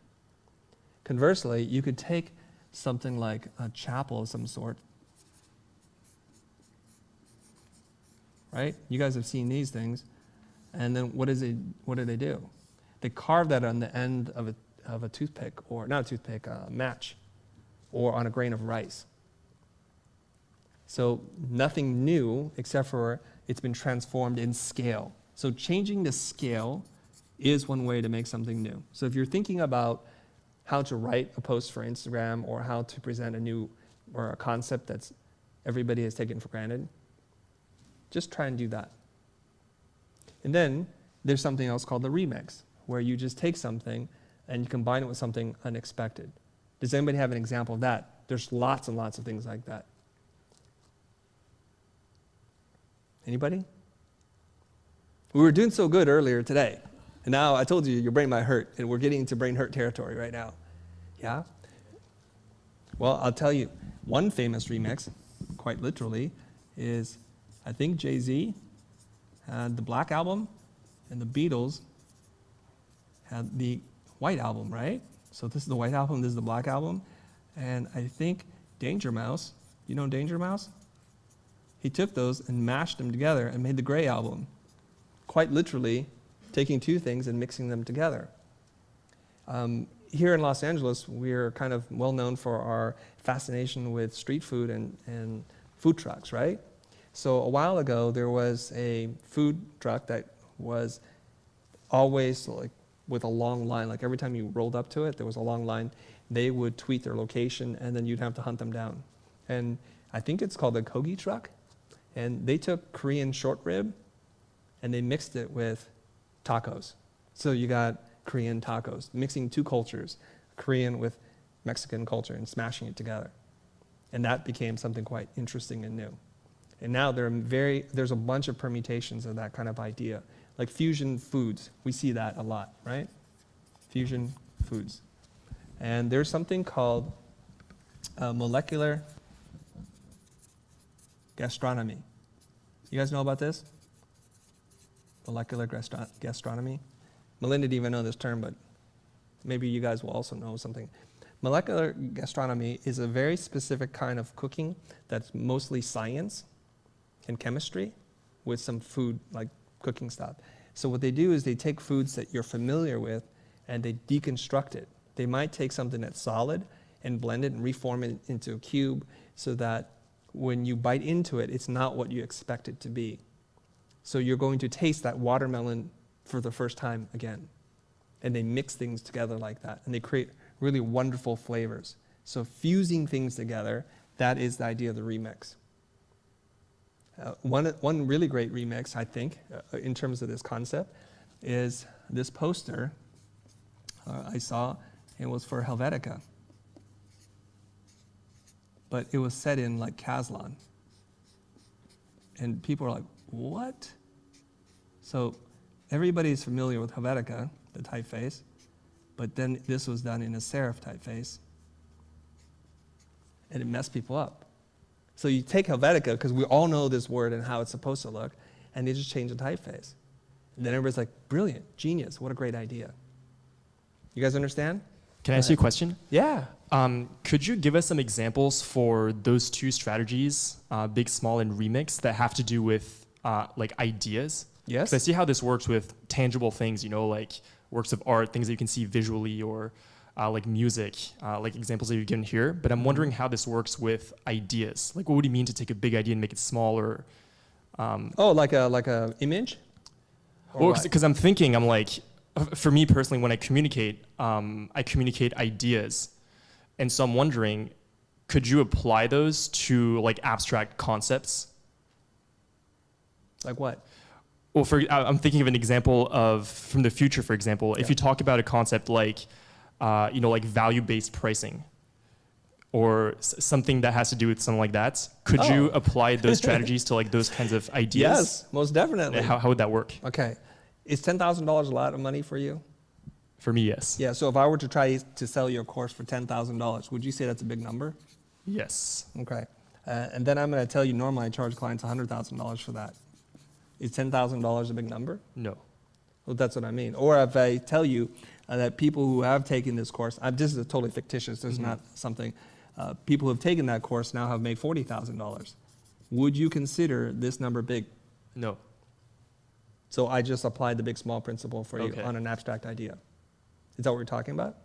Conversely, you could take something like a chapel of some sort, right? You guys have seen these things. And then what do they do? They carve that on the end of a toothpick, or not a toothpick, a match, or on a grain of rice. So nothing new except for it's been transformed in scale. So changing the scale is one way to make something new. So if you're thinking about how to write a post for Instagram or how to present a new or a concept that's everybody has taken for granted, just try and do that. And then there's something else called the remix, where you just take something and you combine it with something unexpected. Does anybody have an example of that? There's lots and lots of things like that. Anybody? We were doing so good earlier today, and now I told you your brain might hurt, and we're getting into brain hurt territory right now. Yeah? Well, I'll tell you, one famous remix, quite literally, is I think Jay-Z had the Black Album, and the Beatles had the White Album, right? So this is the White Album, this is the Black Album, and I think Danger Mouse, you know Danger Mouse? He took those and mashed them together and made the Gray Album, quite literally taking two things and mixing them together. Here in Los Angeles, we're kind of well known for our fascination with street food and food trucks, right? So a while ago, there was a food truck that was always like with a long line. Like every time you rolled up to it, there was a long line. They would tweet their location, and then you'd have to hunt them down. And I think it's called a Kogi truck. And they took Korean short rib, and they mixed it with tacos. So you got Korean tacos, mixing two cultures, Korean with Mexican culture and smashing it together. And that became something quite interesting and new. And now there's a bunch of permutations of that kind of idea. Like fusion foods, we see that a lot, right? Fusion foods. And there's something called molecular gastronomy. You guys know about this? Molecular gastronomy? Melinda didn't even know this term, but maybe you guys will also know something. Molecular gastronomy is a very specific kind of cooking that's mostly science and chemistry with some food, like cooking stuff. So what they do is they take foods that you're familiar with and they deconstruct it. They might take something that's solid and blend it and reform it into a cube so that when you bite into it, it's not what you expect it to be. So you're going to taste that watermelon for the first time again. And they mix things together like that. And they create really wonderful flavors. So fusing things together, that is the idea of the remix. One really great remix, I think, in terms of this concept, is this poster I saw. It was for Helvetica. But it was set in like Kazlan. And people are like, what? So everybody's familiar with Helvetica, the typeface, but then this was done in a serif typeface. And it messed people up. So you take Helvetica, because we all know this word and how it's supposed to look, and they just change the typeface. And then everybody's like, brilliant, genius, what a great idea. You guys understand? Can I ask you a question? Yeah. Could you give us some examples for those two strategies, big, small, and remix, that have to do with like ideas? Yes. 'Cause I see how this works with tangible things, you know, like works of art, things that you can see visually, or like music, like examples that you've given here. But I'm wondering how this works with ideas. Like, what would it mean to take a big idea and make it smaller? Like a image? Well, because I'm thinking, I'm like, for me personally, when I communicate ideas. And so I'm wondering, could you apply those to like abstract concepts? Like what? Well, I'm thinking of an example from the future, for example. If you talk about a concept like, like value-based pricing, or something that has to do with something like that, could you apply those strategies to like those kinds of ideas? Yes, most definitely. How would that work? Okay. Is $10,000 a lot of money for you? For me, yes. Yeah, so if I were to try to sell your course for $10,000, would you say that's a big number? Yes. Okay. And then I'm going to tell you, normally I charge clients $100,000 for that. Is $10,000 a big number? No. Well, that's what I mean. Or if I tell you that people who have taken this course, this is totally fictitious, this is not something, people who have taken that course now have made $40,000. Would you consider this number big? No. So I just applied the big small principle for you on an abstract idea. Is that what we're talking about?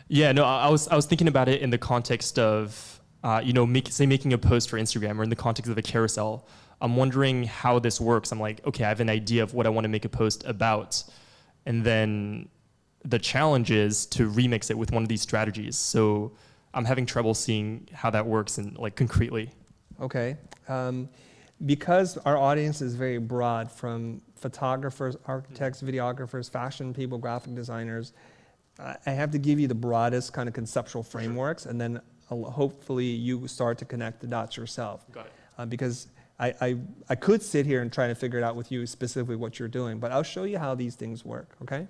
Yeah, no, I was thinking about it in the context of, making a post for Instagram, or in the context of a carousel. I'm wondering how this works. I'm like, okay, I have an idea of what I want to make a post about. And then the challenge is to remix it with one of these strategies. So I'm having trouble seeing how that works and like concretely. Okay. Because our audience is very broad, from photographers, architects, videographers, fashion people, graphic designers, I have to give you the broadest kind of conceptual frameworks, and then hopefully you start to connect the dots yourself. Got it. Because I could sit here and try to figure it out with you specifically what you're doing, but I'll show you how these things work, okay?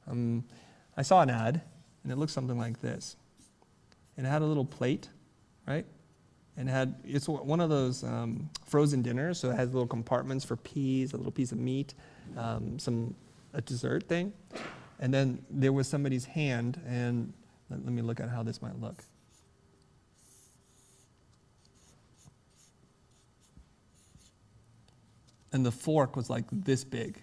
I saw an ad, and it looked something like this. And it had a little plate, right? And it's one of those frozen dinners, so it has little compartments for peas, a little piece of meat, a dessert thing. And then there was somebody's hand, and let me look at how this might look. And the fork was like this big,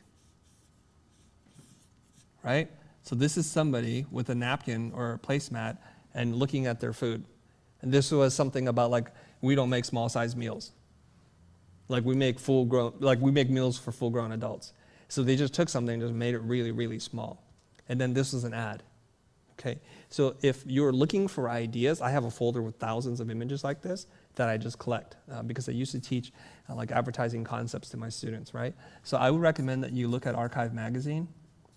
right? So this is somebody with a napkin or a placemat and looking at their food. And this was something about like, we don't make small size meals. Like we make meals for full grown adults. So they just took something and just made it really, really small. And then this was an ad. Okay. So if you're looking for ideas, I have a folder with thousands of images like this that I just collect because I used to teach like advertising concepts to my students, right? So I would recommend that you look at Archive Magazine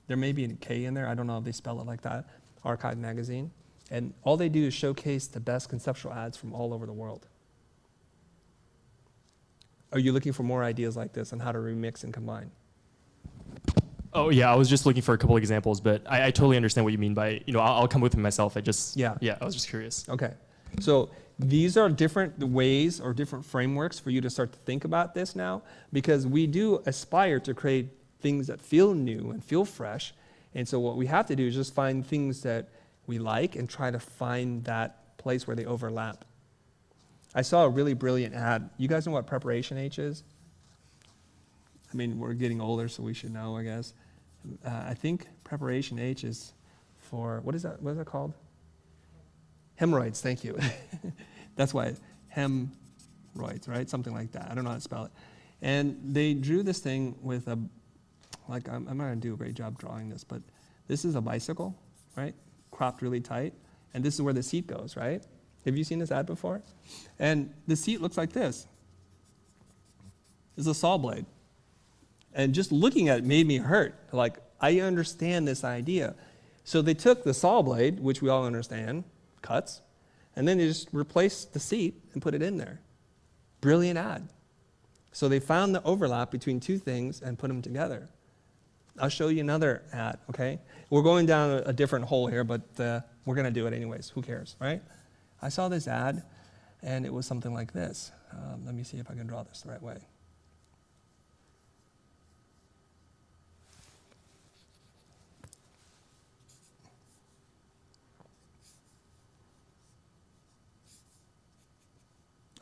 There may be a K in there. I don't know if they spell it like that. Archive Magazine. And all they do is showcase the best conceptual ads from all over the world. Are you looking for more ideas like this on how to remix and combine? Oh yeah, I was just looking for a couple examples, but I totally understand what you mean by, I'll come with them myself. Yeah, I was just curious. Okay. So these are different ways or different frameworks for you to start to think about this now, because we do aspire to create things that feel new and feel fresh. And so what we have to do is just find things that we like and try to find that place where they overlap. I saw a really brilliant ad. You guys know what Preparation H is? I mean, we're getting older, so we should know, I guess. I think Preparation H is for, what is that called? Hemorrhoids, thank you. That's why, hemorrhoids, right? Something like that. I don't know how to spell it. And they drew this thing with I'm not going to do a great job drawing this, but this is a bicycle, right? Cropped really tight. And this is where the seat goes, right? Have you seen this ad before? And the seat looks like this. It's a saw blade. And just looking at it made me hurt. Like, I understand this idea. So they took the saw blade, which we all understand, cuts, and then they just replaced the seat and put it in there. Brilliant ad. So they found the overlap between two things and put them together. I'll show you another ad, okay? We're going down a different hole here, but we're going to do it anyways. Who cares, right? I saw this ad, and it was something like this. Let me see if I can draw this the right way.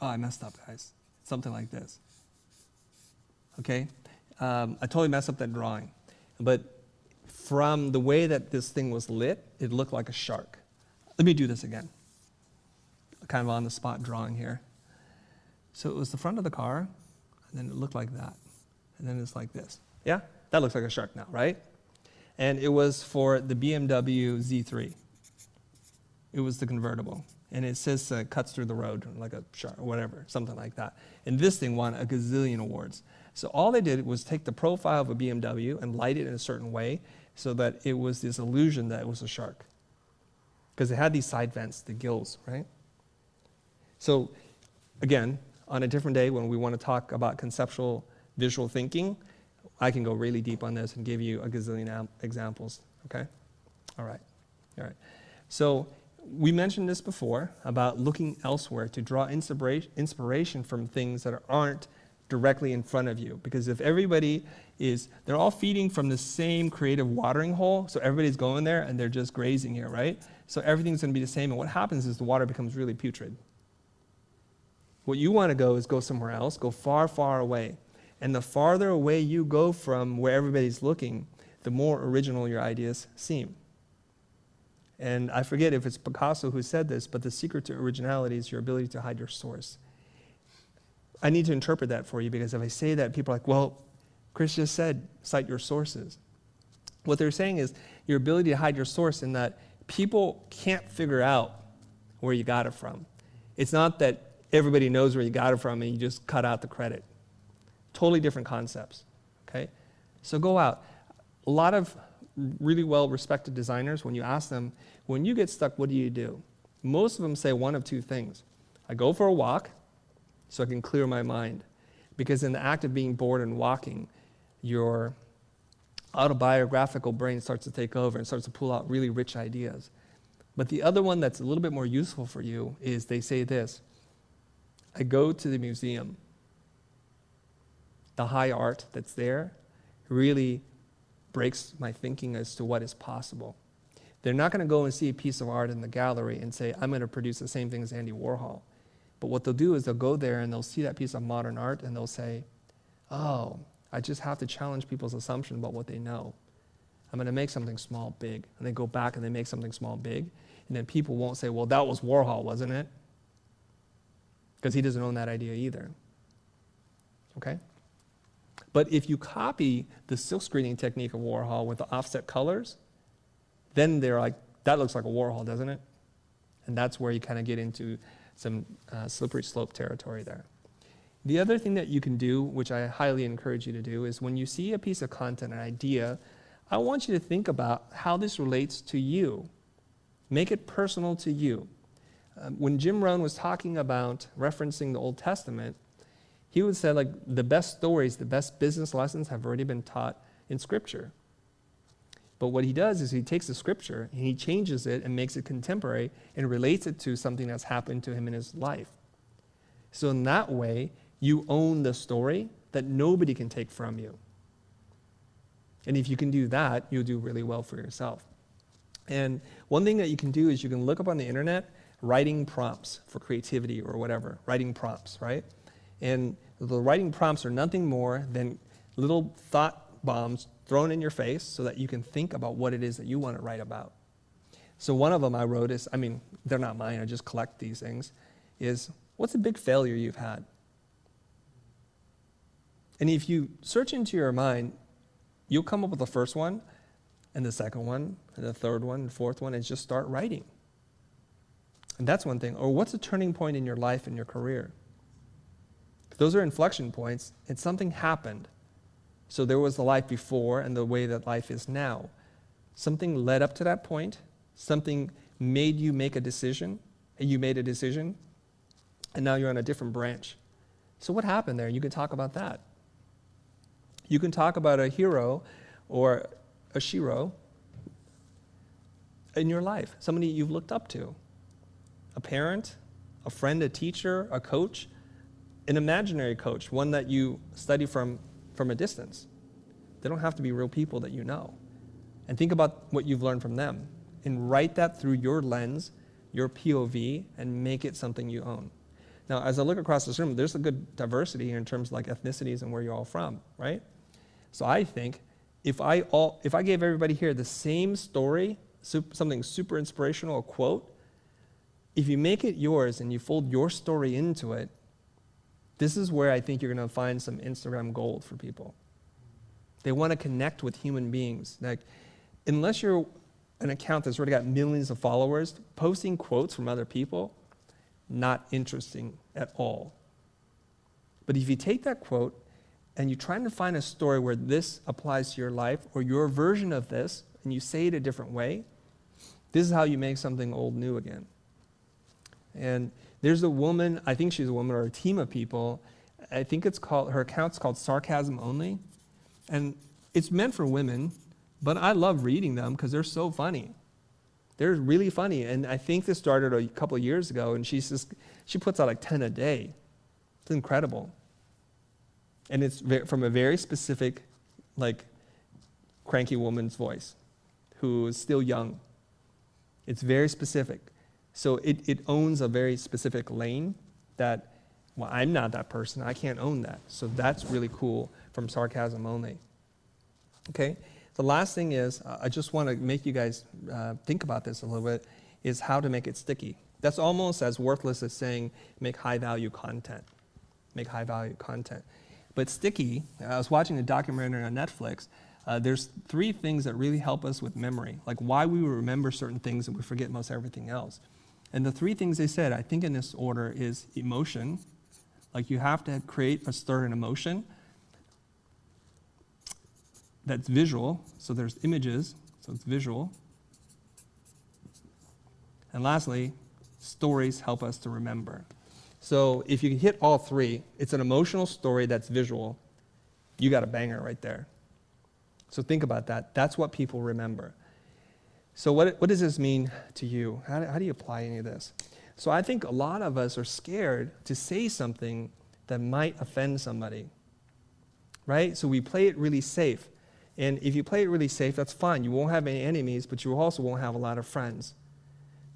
Oh, I messed up, guys. Something like this. Okay? I totally messed up that drawing. But from the way that this thing was lit, it looked like a shark. Let me do this again. Kind of on the spot drawing here. So it was the front of the car, and then it looked like that. And then it's like this. Yeah? That looks like a shark now, right? And it was for the BMW Z3. It was the convertible. And it says cuts through the road like a shark or whatever, something like that. And this thing won a gazillion awards. So all they did was take the profile of a BMW and light it in a certain way so that it was this illusion that it was a shark. Because it had these side vents, the gills, right? So again, on a different day when we want to talk about conceptual visual thinking, I can go really deep on this and give you a gazillion examples, okay? All right. So we mentioned this before about looking elsewhere to draw inspiration from things that aren't directly in front of you. Because if everybody they're all feeding from the same creative watering hole, so everybody's going there and they're just grazing here, right? So everything's going to be the same, and what happens is the water becomes really putrid. What you want to go is go somewhere else, go far, far away. And the farther away you go from where everybody's looking, the more original your ideas seem. And I forget if it's Picasso who said this, but the secret to originality is your ability to hide your source. I need to interpret that for you, because if I say that, people are like, well, Chris just said, cite your sources. What they're saying is your ability to hide your source, in that people can't figure out where you got it from. It's not that everybody knows where you got it from and you just cut out the credit. Totally different concepts, okay? So go out. A lot of really well-respected designers, when you ask them, when you get stuck, what do? Most of them say one of two things. I go for a walk so I can clear my mind. Because in the act of being bored and walking, your autobiographical brain starts to take over and starts to pull out really rich ideas. But the other one that's a little bit more useful for you is they say this: I go to the museum. The high art that's there really breaks my thinking as to what is possible. They're not going to go and see a piece of art in the gallery and say, I'm going to produce the same thing as Andy Warhol. But what they'll do is they'll go there and they'll see that piece of modern art and they'll say, oh, I just have to challenge people's assumption about what they know. I'm going to make something small big. And they go back and they make something small big. And then people won't say, well, that was Warhol, wasn't it? Because he doesn't own that idea either. Okay? But if you copy the silk screening technique of Warhol with the offset colors, then they're like, that looks like a Warhol, doesn't it? And that's where you kind of get into some slippery slope territory there. The other thing that you can do, which I highly encourage you to do, is when you see a piece of content, an idea, I want you to think about how this relates to you. Make it personal to you. When Jim Rohn was talking about referencing the Old Testament, he would say, like, the best stories, the best business lessons have already been taught in Scripture. But what he does is he takes the Scripture and he changes it and makes it contemporary and relates it to something that's happened to him in his life. So in that way, you own the story that nobody can take from you. And if you can do that, you'll do really well for yourself. And one thing that you can do is you can look up on the internet writing prompts for creativity or whatever, writing prompts, right? And the writing prompts are nothing more than little thought bombs thrown in your face so that you can think about what it is that you want to write about. So one of them I wrote is, they're not mine, I just collect these things, is what's a big failure you've had? And if you search into your mind, you'll come up with the first one, and the second one, and the third one, and the fourth one, and just start writing. And that's one thing. Or what's a turning point in your life and your career? Those are inflection points, and something happened. So there was the life before and the way that life is now. Something led up to that point. Something made you make a decision, and you made a decision, and now you're on a different branch. So what happened there? You can talk about that. You can talk about a hero or a shiro in your life, somebody you've looked up to, a parent, a friend, a teacher, a coach, an imaginary coach, one that you study from a distance. They don't have to be real people that you know. And think about what you've learned from them and write that through your lens, your POV, and make it something you own. Now, as I look across this room, there's a good diversity here in terms of like ethnicities and where you're all from, right? So I think if I gave everybody here the same story, something super inspirational, a quote, if you make it yours and you fold your story into it, this is where I think you're going to find some Instagram gold for people. They want to connect with human beings. Like, unless you're an account that's already got millions of followers, posting quotes from other people, not interesting at all. But if you take that quote and you're trying to find a story where this applies to your life or your version of this, and you say it a different way, this is how you make something old new again. And there's a woman, I think she's a woman or a team of people, I think her account's called Sarcasm Only. And it's meant for women, but I love reading them because they're so funny. They're really funny. And I think this started a couple of years ago, and she puts out like 10 a day. It's incredible. And it's from a very specific, like, cranky woman's voice who is still young. It's very specific. So it owns a very specific lane that, well, I'm not that person. I can't own that. So that's really cool from Sarcasm Only. Okay? The last thing is, I just want to make you guys think about this a little bit, is how to make it sticky. That's almost as worthless as saying make high-value content. Make high-value content. But sticky, I was watching a documentary on Netflix. There's 3 things that really help us with memory, like why we remember certain things and we forget most everything else. And the 3 things they said, I think in this order, is emotion. Like you have to create a stir in emotion. That's visual, so there's images, so it's visual. And lastly, stories help us to remember. So if you can hit all 3, it's an emotional story that's visual. You got a banger right there. So think about that. That's what people remember. So what does this mean to you? How do you apply any of this? So I think a lot of us are scared to say something that might offend somebody, right? So we play it really safe. And if you play it really safe, that's fine. You won't have any enemies, but you also won't have a lot of friends.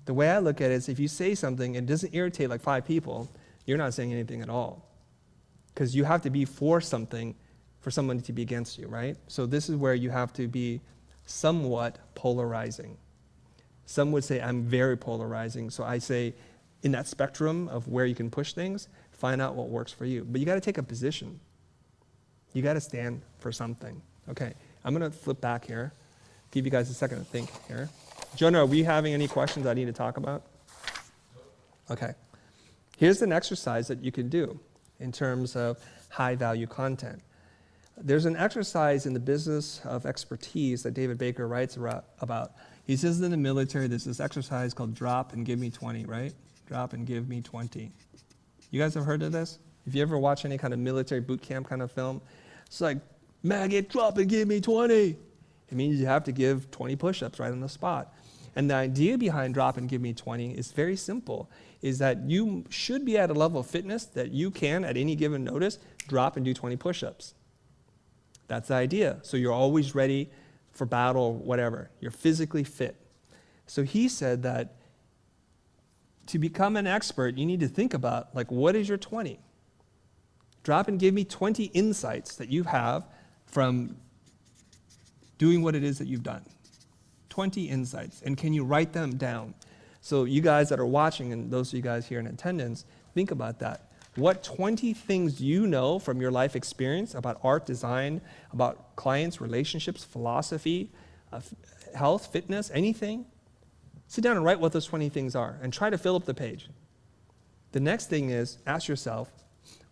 The way I look at it is if you say something and it doesn't irritate like 5 people, you're not saying anything at all. Because you have to be for something for someone to be against you, right? So this is where you have to be somewhat polarizing. Some would say I'm very polarizing. So I say in that spectrum of where you can push things, find out what works for you. But you got to take a position. You got to stand for something. Okay, I'm going to flip back here, give you guys a second to think here. Jonah, are we having any questions I need to talk about? Okay. Here's an exercise that you can do in terms of high-value content. There's an exercise in the business of expertise that David Baker writes about. He says in the military, there's this exercise called drop and give me 20, right? Drop and give me 20. You guys have heard of this? If you ever watch any kind of military boot camp kind of film, it's like, maggot, drop and give me 20. It means you have to give 20 push-ups right on the spot. And the idea behind drop and give me 20 is very simple, is that you should be at a level of fitness that you can, at any given notice, drop and do 20 push-ups. That's the idea. So you're always ready for battle or whatever. You're physically fit. So he said that to become an expert, you need to think about, like, what is your 20? Drop and give me 20 insights that you have from doing what it is that you've done. 20 insights. And can you write them down? So you guys that are watching, and those of you guys here in attendance, think about that. What 20 things you know from your life experience about art, design, about clients, relationships, philosophy, health, fitness, anything? Sit down and write what those 20 things are and try to fill up the page. The next thing is, ask yourself,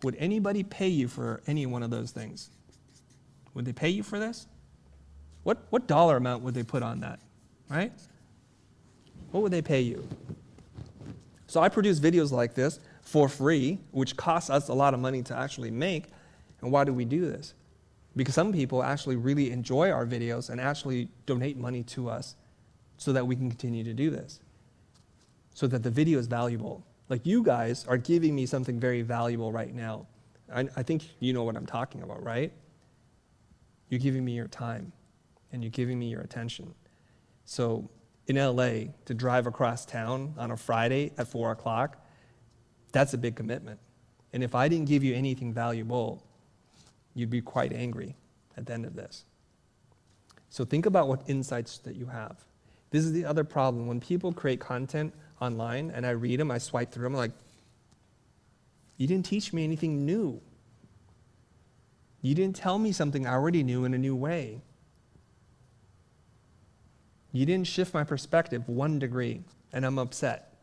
would anybody pay you for any one of those things? Would they pay you for this? What dollar amount would they put on that, right? What would they pay you? So I produce videos like this for free, which costs us a lot of money to actually make. And why do we do this? Because some people actually really enjoy our videos and actually donate money to us so that we can continue to do this, so that the video is valuable. Like, you guys are giving me something very valuable right now. I think you know what I'm talking about, right? You're giving me your time, and you're giving me your attention. So in LA, to drive across town on a Friday at 4 o'clock, that's a big commitment. And if I didn't give you anything valuable, you'd be quite angry at the end of this. So think about what insights that you have. This is the other problem. When people create content online and I read them, I swipe through them, I'm like, you didn't teach me anything new. You didn't tell me something I already knew in a new way. You didn't shift my perspective 1 degree, and I'm upset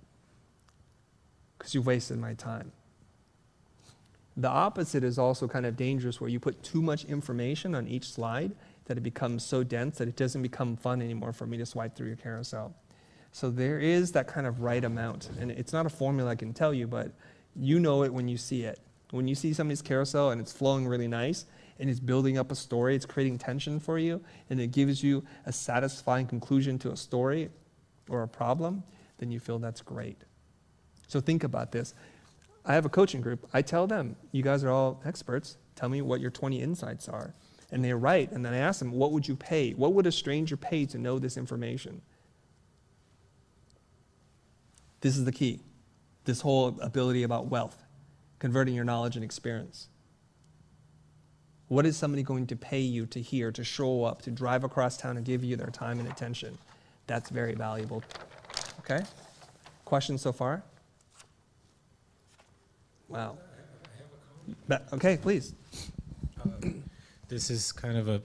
because you wasted my time. The opposite is also kind of dangerous, where you put too much information on each slide that it becomes so dense that it doesn't become fun anymore for me to swipe through your carousel. So there is that kind of right amount, and it's not a formula I can tell you, but you know it when you see it. When you see somebody's carousel and it's flowing really nice, and it's building up a story, it's creating tension for you, and it gives you a satisfying conclusion to a story or a problem, then you feel that's great. So think about this. I have a coaching group. I tell them, you guys are all experts. Tell me what your 20 insights are. And they write, and then I ask them, what would you pay? What would a stranger pay to know this information? This is the key. This whole ability about wealth, converting your knowledge and experience. What is somebody going to pay you to hear, to show up, to drive across town and give you their time and attention? That's very valuable. Okay? Questions so far? Wow. Okay, please. This is kind of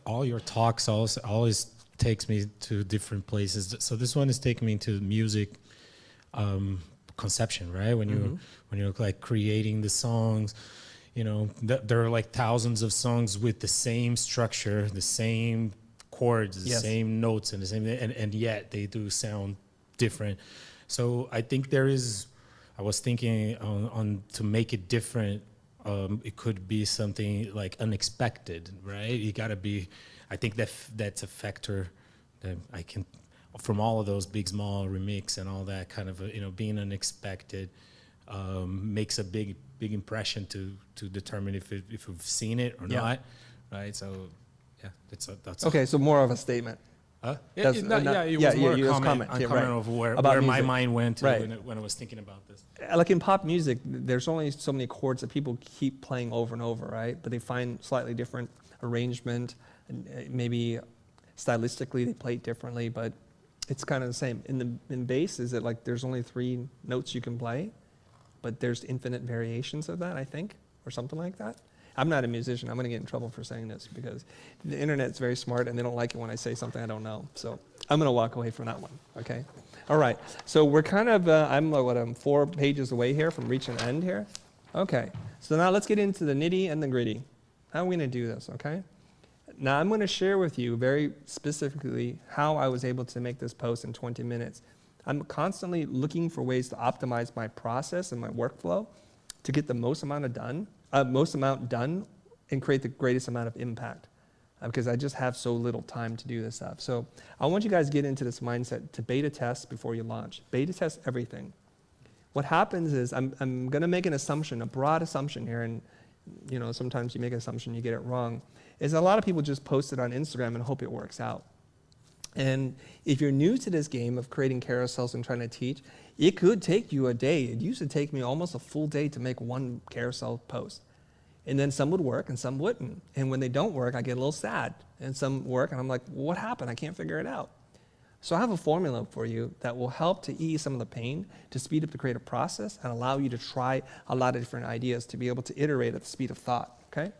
all your talks always takes me to different places. So this one is taking me to music conception, right? When you're like creating the songs, you know, there are like thousands of songs with the same structure, the same chords, the same notes, and the same, and yet they do sound different. So I think I was thinking on to make it different. It could be something like unexpected, right? You got to be. I think that's a factor that I can, from all of those big, small remix and all that kind of, being unexpected makes a big impression to determine if we've seen it or not, right? So yeah, that's okay. So more of a statement. It was more a comment of where my mind went to when I was thinking about this. Like in pop music, there's only so many chords that people keep playing over and over, right? But they find slightly different arrangement, and maybe stylistically they play it differently, but it's kind of the same. In bass, is it like there's only 3 notes you can play, but there's infinite variations of that, I think, or something like that? I'm not a musician. I'm going to get in trouble for saying this because the internet's very smart and they don't like it when I say something I don't know. So I'm going to walk away from that one, okay? All right. So we're kind of, I'm 4 pages away here from reaching the end here. Okay. So now let's get into the nitty and the gritty. How are we going to do this, okay? Now, I'm going to share with you very specifically how I was able to make this post in 20 minutes. I'm constantly looking for ways to optimize my process and my workflow to get the most amount done and create the greatest amount of impact because I just have so little time to do this stuff. So I want you guys to get into this mindset to beta test before you launch. Beta test everything. What happens is I'm going to make an assumption, a broad assumption here, and sometimes you make an assumption, you get it wrong, is a lot of people just post it on Instagram and hope it works out. And if you're new to this game of creating carousels and trying to teach, it could take you a day. It used to take me almost a full day to make one carousel post. And then some would work and some wouldn't. And when they don't work, I get a little sad. And some work and I'm like, what happened? I can't figure it out. So I have a formula for you that will help to ease some of the pain, to speed up the creative process, and allow you to try a lot of different ideas to be able to iterate at the speed of thought, okay?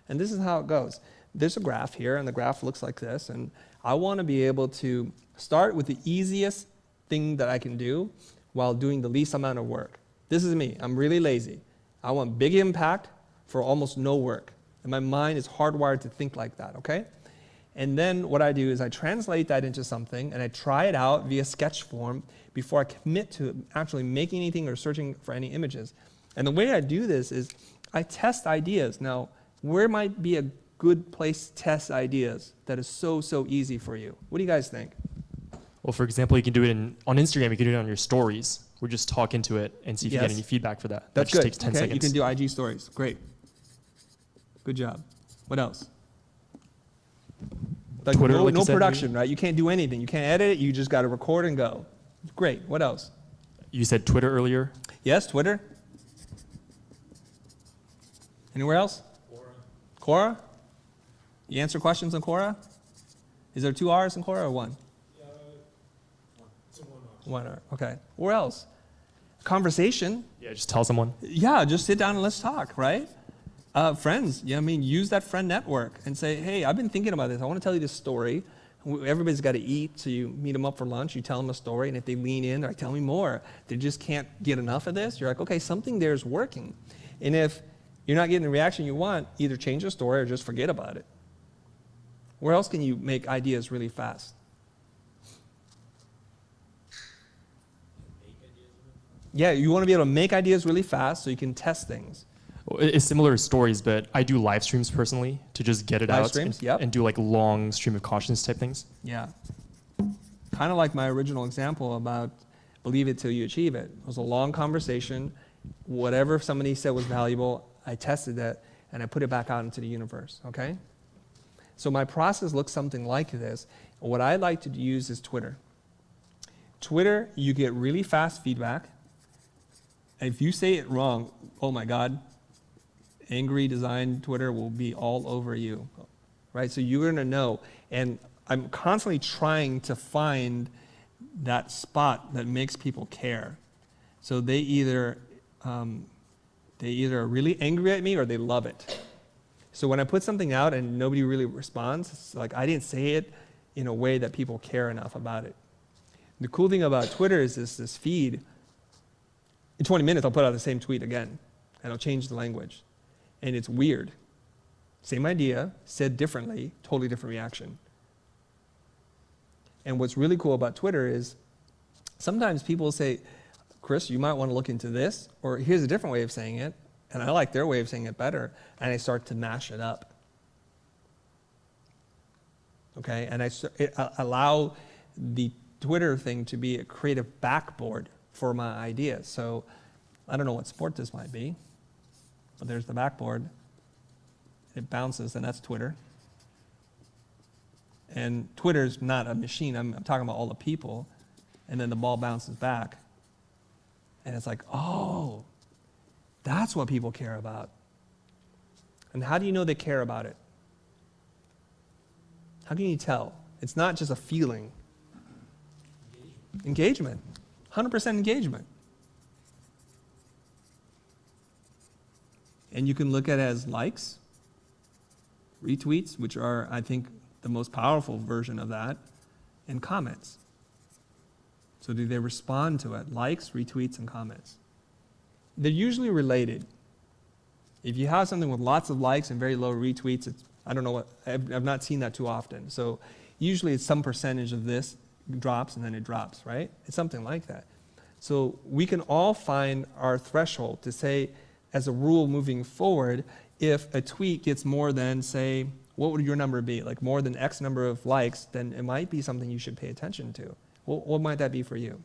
And this is how it goes. There's a graph here, and the graph looks like this, and I want to be able to start with the easiest thing that I can do while doing the least amount of work. This is me. I'm really lazy. I want big impact for almost no work, and my mind is hardwired to think like that, okay? And then what I do is I translate that into something and I try it out via sketch form before I commit to actually making anything or searching for any images. And the way I do this is I test ideas. Now, where might be a good place to test ideas that is so easy for you? What do you guys think? Well, for example, you can do it on Instagram. You can do it on your stories. Or just talk into it and see if you get Yes. any feedback for that. That's that just good. takes 10 okay, seconds. you can do IG stories. Great. Good job. What else? Like Twitter, no, like you no said, production, right? You can't do anything. You can't edit it. You just got to record and go. Great. What else? You said Twitter earlier. Yes, Twitter. Anywhere else? Quora. You answer questions on Quora? Is there 2 R's in Quora or 1? One R. Okay. Where else? Conversation. Yeah, just tell someone. Yeah, just sit down and let's talk, right? Friends, use that friend network and say, hey, I've been thinking about this. I want to tell you this story. Everybody's got to eat, so you meet them up for lunch, you tell them a story, and if they lean in, they're like, tell me more. They just can't get enough of this. You're like, okay, something there is working. And if you're not getting the reaction you want, either change the story or just forget about it. Where else can you make ideas really fast? Yeah, you want to be able to make ideas really fast so you can test things. Well, it's similar to stories, but I do live streams personally to just get it Live out streams, and, yep. and do like long stream of consciousness type things. Yeah. Kind of like my original example about believe it till you achieve it. It was a long conversation. Whatever somebody said was valuable, I tested that and I put it back out into the universe, okay? So my process looks something like this. What I like to use is Twitter. Twitter, you get really fast feedback. If you say it wrong, oh my God, angry design Twitter will be all over you, right? So you're gonna know. And I'm constantly trying to find that spot that makes people care. So they either are really angry at me or they love it. So when I put something out and nobody really responds, it's like I didn't say it in a way that people care enough about it. The cool thing about Twitter is this feed. In 20 minutes, I'll put out the same tweet again, and I'll change the language. And it's weird. Same idea, said differently, totally different reaction. And what's really cool about Twitter is sometimes people say, Chris, you might want to look into this, or here's a different way of saying it, and I like their way of saying it better, and I start to mash it up. Okay, and I allow the Twitter thing to be a creative backboard for my ideas. So I don't know what sport this might be, but there's the backboard. It bounces, and that's Twitter. And Twitter's not a machine. I'm talking about all the people. And then the ball bounces back. And it's like, oh, that's what people care about. And how do you know they care about it? How can you tell? It's not just a feeling. Engagement. 100% engagement. And you can look at it as likes, retweets, which are, I think, the most powerful version of that, and comments. So do they respond to it? Likes, retweets, and comments. They're usually related. If you have something with lots of likes and very low retweets, I don't know what, I've not seen that too often. So usually it's some percentage of this drops and then it drops, right? It's something like that. So we can all find our threshold to say, as a rule moving forward, if a tweet gets more than, say, what would your number be? Like more than X number of likes, then it might be something you should pay attention to. What might that be for you?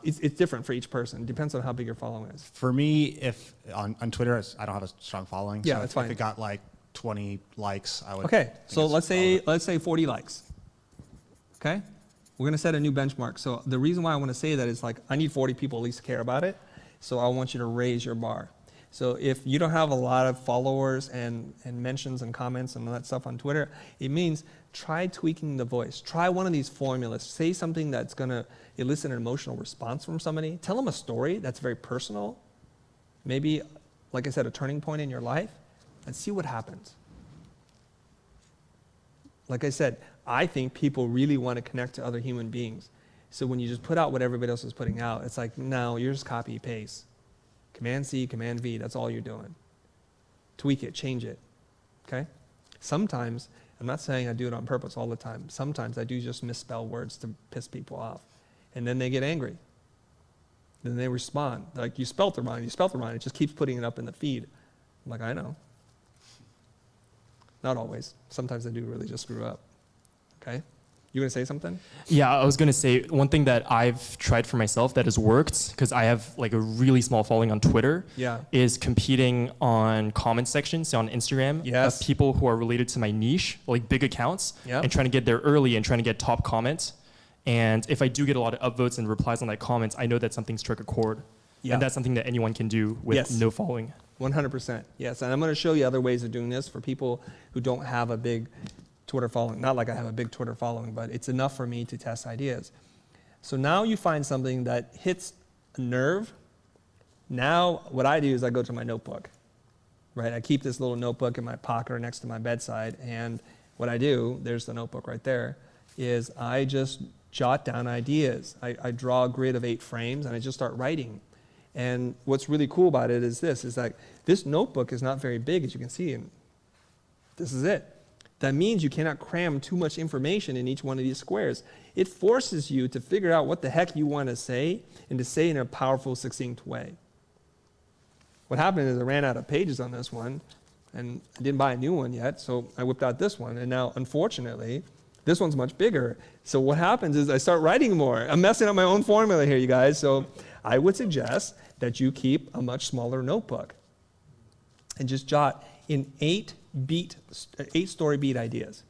It's different for each person. It depends on how big your following is. For me, if on Twitter, I don't have a strong following. Yeah, so that's if fine. it got like 20 likes, I would. Okay, think so it's let's say 40 likes. Okay, we're gonna set a new benchmark. So the reason why I want to say that is like I need 40 people at least to care about it. So I want you to raise your bar. So if you don't have a lot of followers and mentions and comments and all that stuff on Twitter, it means try tweaking the voice. Try one of these formulas. Say something that's gonna elicit an emotional response from somebody. Tell them a story that's very personal. Maybe, like I said, a turning point in your life, and see what happens. Like I said, I think people really want to connect to other human beings. So when you just put out what everybody else is putting out, it's like, no, you're just copy paste. Command C, Command V, that's all you're doing. Tweak it, change it, okay? Sometimes, I'm not saying I do it on purpose all the time. Sometimes I do just misspell words to piss people off. And then they get angry. Then they respond. Like, you spelt it wrong, you spelt it wrong. It just keeps putting it up in the feed. I'm like, I know. Not always. Sometimes I do really just screw up, okay? You gonna say something? Yeah, I was gonna say one thing that I've tried for myself that has worked, because I have like a really small following on Twitter, Yeah. is competing on comment sections on Instagram Yes. of people who are related to my niche, like big accounts, Yep. and trying to get there early and trying to get top comments. And if I do get a lot of upvotes and replies on that comments, I know that something's struck a chord. Yeah. And that's something that anyone can do with Yes. no following. 100%, yes. And I'm going to show you other ways of doing this for people who don't have a big Twitter following. Not like I have a big Twitter following, but it's enough for me to test ideas. So now you find something that hits a nerve. Now what I do is I go to my notebook, right? I keep this little notebook in my pocket or next to my bedside, and what I do, there's the notebook right there, is I just jot down ideas. I draw a grid of 8 frames, and I just start writing. And what's really cool about it is this, is that this notebook is not very big, as you can see, and this is it. That means you cannot cram too much information in each one of these squares. It forces you to figure out what the heck you want to say, and to say in a powerful, succinct way. What happened is I ran out of pages on this one, and I didn't buy a new one yet, so I whipped out this one, and now, unfortunately, this one's much bigger. So what happens is I start writing more. I'm messing up my own formula here, you guys, so I would suggest that you keep a much smaller notebook and just jot in 8 story beat ideas.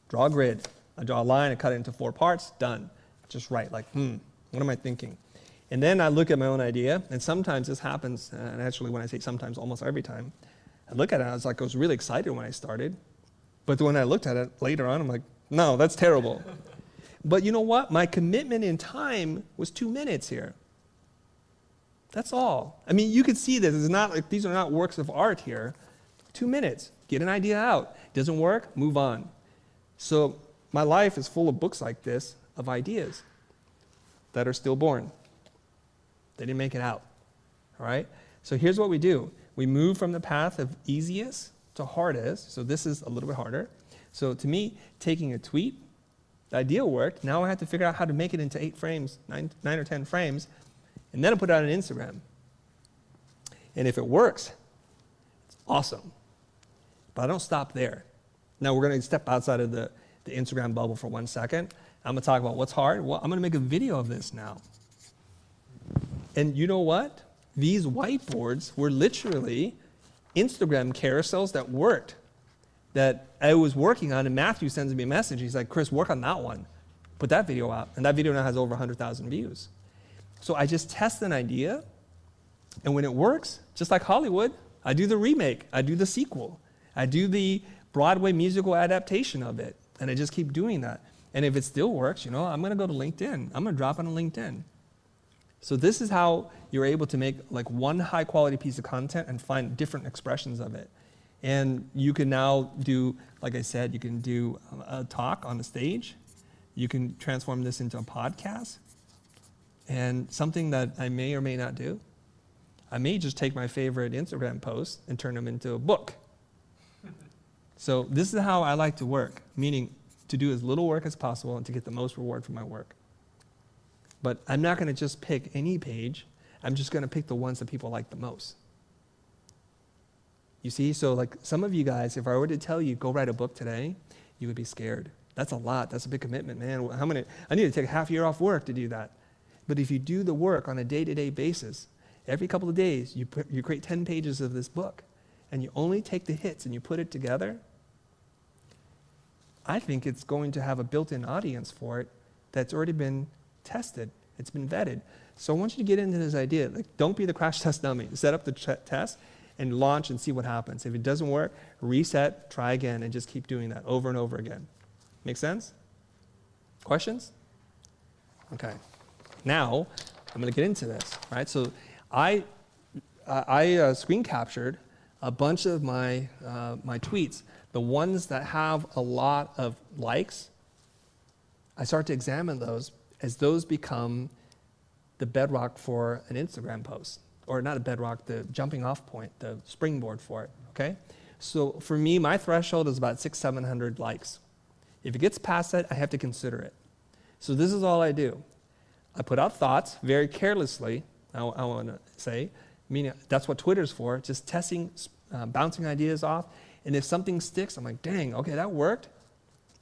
Draw a grid. I draw a line, I cut it into 4 parts, done. Just write like, what am I thinking? And then I look at my own idea, and sometimes this happens, and actually when I say sometimes, almost every time, I look at it, I was really excited when I started, but when I looked at it later on, I'm like, no, that's terrible. But you know what? My commitment in time was 2 minutes here. That's all. I mean, you could see this. It's not like these are not works of art here. 2 minutes. Get an idea out. Doesn't work? Move on. So my life is full of books like this, of ideas that are still born. They didn't make it out. All right? So here's what we do. We move from the path of easiest to hardest. So this is a little bit harder. So to me, taking a tweet, the idea worked. Now I have to figure out how to make it into 8 frames, 9 or 10 frames, and then I put it out on Instagram. And if it works, it's awesome. But I don't stop there. Now we're going to step outside of the Instagram bubble for 1 second. I'm going to talk about what's hard. Well, I'm going to make a video of this now. And you know what? These whiteboards were literally Instagram carousels that worked, that I was working on, and Matthew sends me a message. He's like, Chris, work on that one. Put that video out. And that video now has over 100,000 views. So I just test an idea, and when it works, just like Hollywood, I do the remake, I do the sequel, I do the Broadway musical adaptation of it, and I just keep doing that. And if it still works, I'm going to go to LinkedIn. I'm going to drop it on LinkedIn. So this is how you're able to make like one high-quality piece of content and find different expressions of it. And you can now do, like I said, you can do a talk on the stage. You can transform this into a podcast. And something that I may or may not do, I may just take my favorite Instagram posts and turn them into a book. So this is how I like to work, meaning to do as little work as possible and to get the most reward from my work. But I'm not going to just pick any page. I'm just going to pick the ones that people like the most. You see, so like some of you guys, if I were to tell you, go write a book today, you would be scared. That's a lot. That's a big commitment, man. I need to take a half year off work to do that. But if you do the work on a day-to-day basis, every couple of days, you create 10 pages of this book, and you only take the hits and you put it together, I think it's going to have a built-in audience for it that's already been tested. It's been vetted. So I want you to get into this idea. Like, don't be the crash test dummy. Set up the test and launch and see what happens. If it doesn't work, reset, try again, and just keep doing that over and over again. Make sense? Questions? Okay. Now, I'm going to get into this, right? So I screen captured a bunch of my tweets. The ones that have a lot of likes, I start to examine those as those become the bedrock for an Instagram post. Or not a bedrock, the jumping off point, the springboard for it, okay? So for me, my threshold is about 600-700 likes. If it gets past that, I have to consider it. So this is all I do. I put out thoughts very carelessly, I want to say, meaning that's what Twitter's for, just testing, bouncing ideas off. And if something sticks, I'm like, dang, okay, that worked.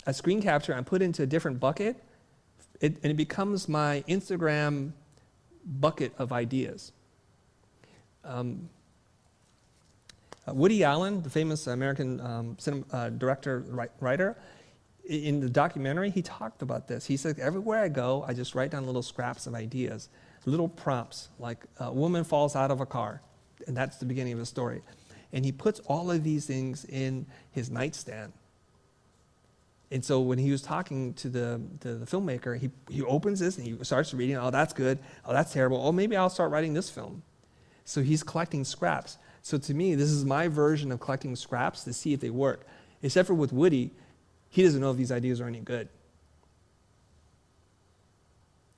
I screen capture and put it into a different bucket, and it becomes my Instagram bucket of ideas. Woody Allen, the famous American director, writer, in the documentary, he talked about this. He said, everywhere I go, I just write down little scraps of ideas, little prompts, like a woman falls out of a car, and that's the beginning of the story. And he puts all of these things in his nightstand. And so when he was talking to the filmmaker, he opens this and he starts reading, oh, that's good, oh, that's terrible, oh, maybe I'll start writing this film. So he's collecting scraps. So to me, this is my version of collecting scraps to see if they work. Except for with Woody, he doesn't know if these ideas are any good.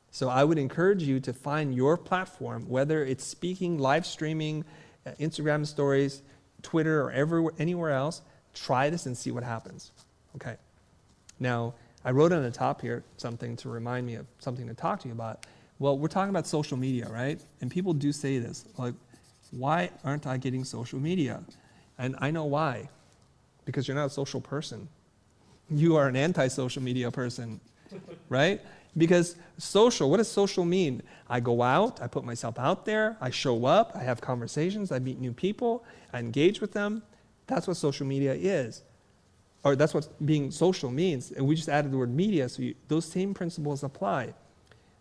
So I would encourage you to find your platform, whether it's speaking, live streaming, Instagram stories, Twitter, or anywhere else. Try this and see what happens. Okay. Now, I wrote on the top here something to remind me of something to talk to you about. Well, we're talking about social media, right? And people do say this, like, why aren't I getting social media? And I know why. Because you're not a social person. You are an anti-social media person, right? Because social, what does social mean? I go out, I put myself out there, I show up, I have conversations, I meet new people, I engage with them. That's what social media is. Or that's what being social means. And we just added the word media, so those same principles apply.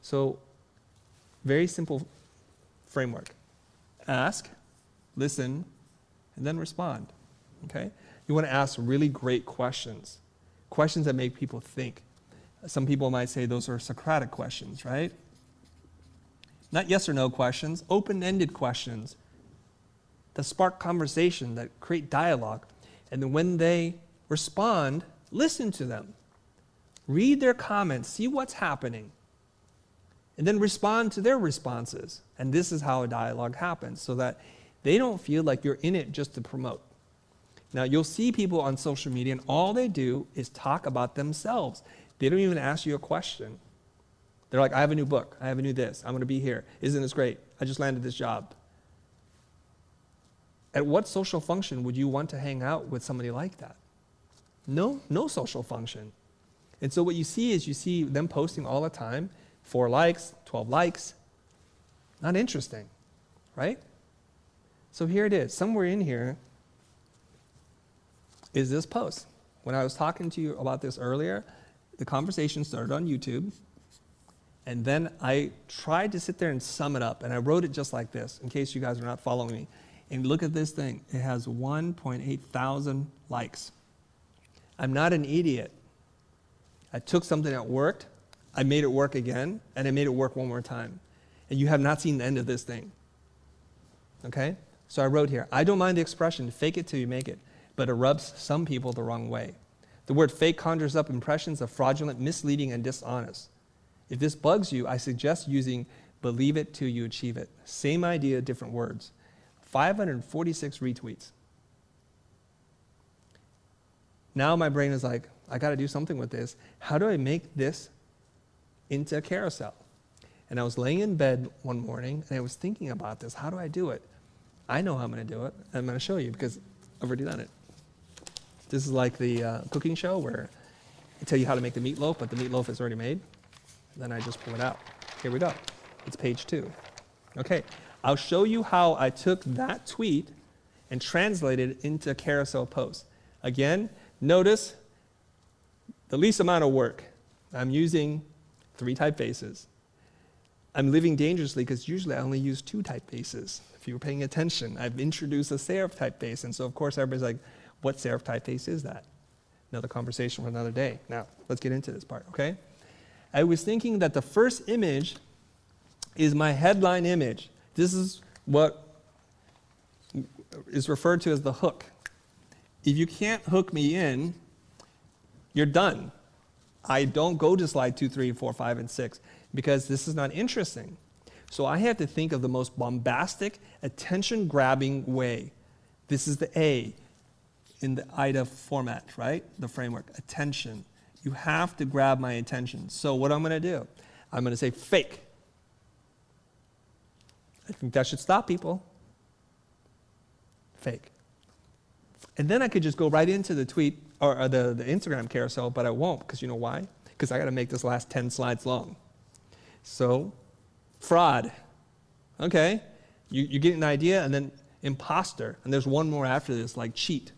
So, very simple framework. Ask, listen, and then respond, okay? You want to ask really great questions, questions that make people think. Some people might say those are Socratic questions, right? Not yes or no questions, open-ended questions that spark conversation, that create dialogue. And then when they respond, listen to them. Read their comments, see what's happening, and then respond to their responses. And this is how a dialogue happens, so that they don't feel like you're in it just to promote. Now, you'll see people on social media, and all they do is talk about themselves. They don't even ask you a question. They're like, I have a new book. I have a new this. I'm going to be here. Isn't this great? I just landed this job. At what social function would you want to hang out with somebody like that? No social function. And so what you see is you see them posting all the time, 4 likes, 12 likes. Not interesting, right? So here it is. Somewhere in here is this post. When I was talking to you about this earlier, the conversation started on YouTube, and then I tried to sit there and sum it up, and I wrote it just like this, in case you guys are not following me. And look at this thing. It has 1.8 thousand likes. I'm not an idiot. I took something that worked, I made it work again, and I made it work one more time. And you have not seen the end of this thing. Okay? So I wrote here, I don't mind the expression, fake it till you make it, but it rubs some people the wrong way. The word fake conjures up impressions of fraudulent, misleading, and dishonest. If this bugs you, I suggest using believe it till you achieve it. Same idea, different words. 546 retweets. Now my brain is like, I got to do something with this. How do I make this into a carousel? And I was laying in bed one morning, and I was thinking about this. How do I do it? I know how I'm going to do it. I'm going to show you because I've already done it. This is like the cooking show where I tell you how to make the meatloaf, but the meatloaf is already made. Then I just pull it out. Here we go. It's page 2. Okay, I'll show you how I took that tweet and translated it into a carousel post. Again, notice the least amount of work. I'm using 3 typefaces. I'm living dangerously because usually I only use 2 typefaces. If you were paying attention, I've introduced a serif typeface, and so of course everybody's like, what serif typeface is that? Another conversation for another day. Now, let's get into this part, okay? I was thinking that the first image is my headline image. This is what is referred to as the hook. If you can't hook me in, you're done. I don't go to slide 2, 3, 4, 5, and 6 because this is not interesting. So I have to think of the most bombastic, attention-grabbing way. This is the A in the IDA format, right? The framework, attention. You have to grab my attention. So what I'm going to do, I'm going to say fake. I think that should stop people. Fake. And then I could just go right into the tweet or the Instagram carousel, but I won't, because you know why? Because I got to make this last 10 slides long. So, fraud. Okay, you get an idea, and then imposter, and there's one more after this, like cheat.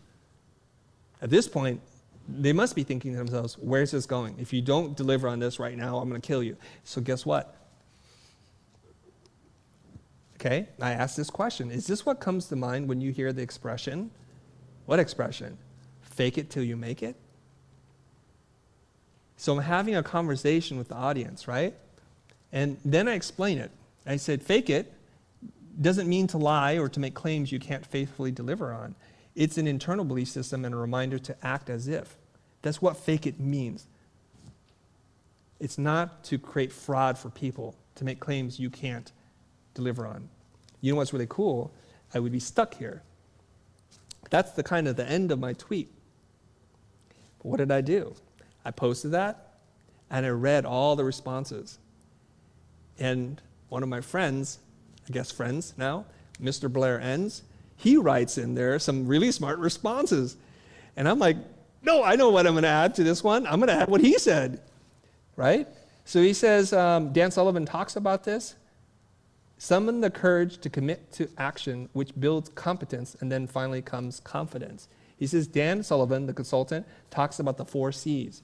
At this point, they must be thinking to themselves, where's this going? If you don't deliver on this right now, I'm going to kill you. So guess what? Okay, I asked this question. Is this what comes to mind when you hear the expression? What expression? Fake it till you make it? So I'm having a conversation with the audience, right? And then I explain it. I said, fake it doesn't mean to lie or to make claims you can't faithfully deliver on. It's an internal belief system and a reminder to act as if. That's what fake it means. It's not to create fraud for people, to make claims you can't deliver on. You know what's really cool? I would be stuck here. That's the kind of the end of my tweet. But what did I do? I posted that, and I read all the responses. And one of my friends, I guess friends now, Mr. Blair Enns, he writes in there some really smart responses. And I'm like, no, I know what I'm going to add to this one. I'm going to add what he said, right? So he says, Dan Sullivan talks about this. Summon the courage to commit to action, which builds competence, and then finally comes confidence. He says, Dan Sullivan, the consultant, talks about the 4 C's.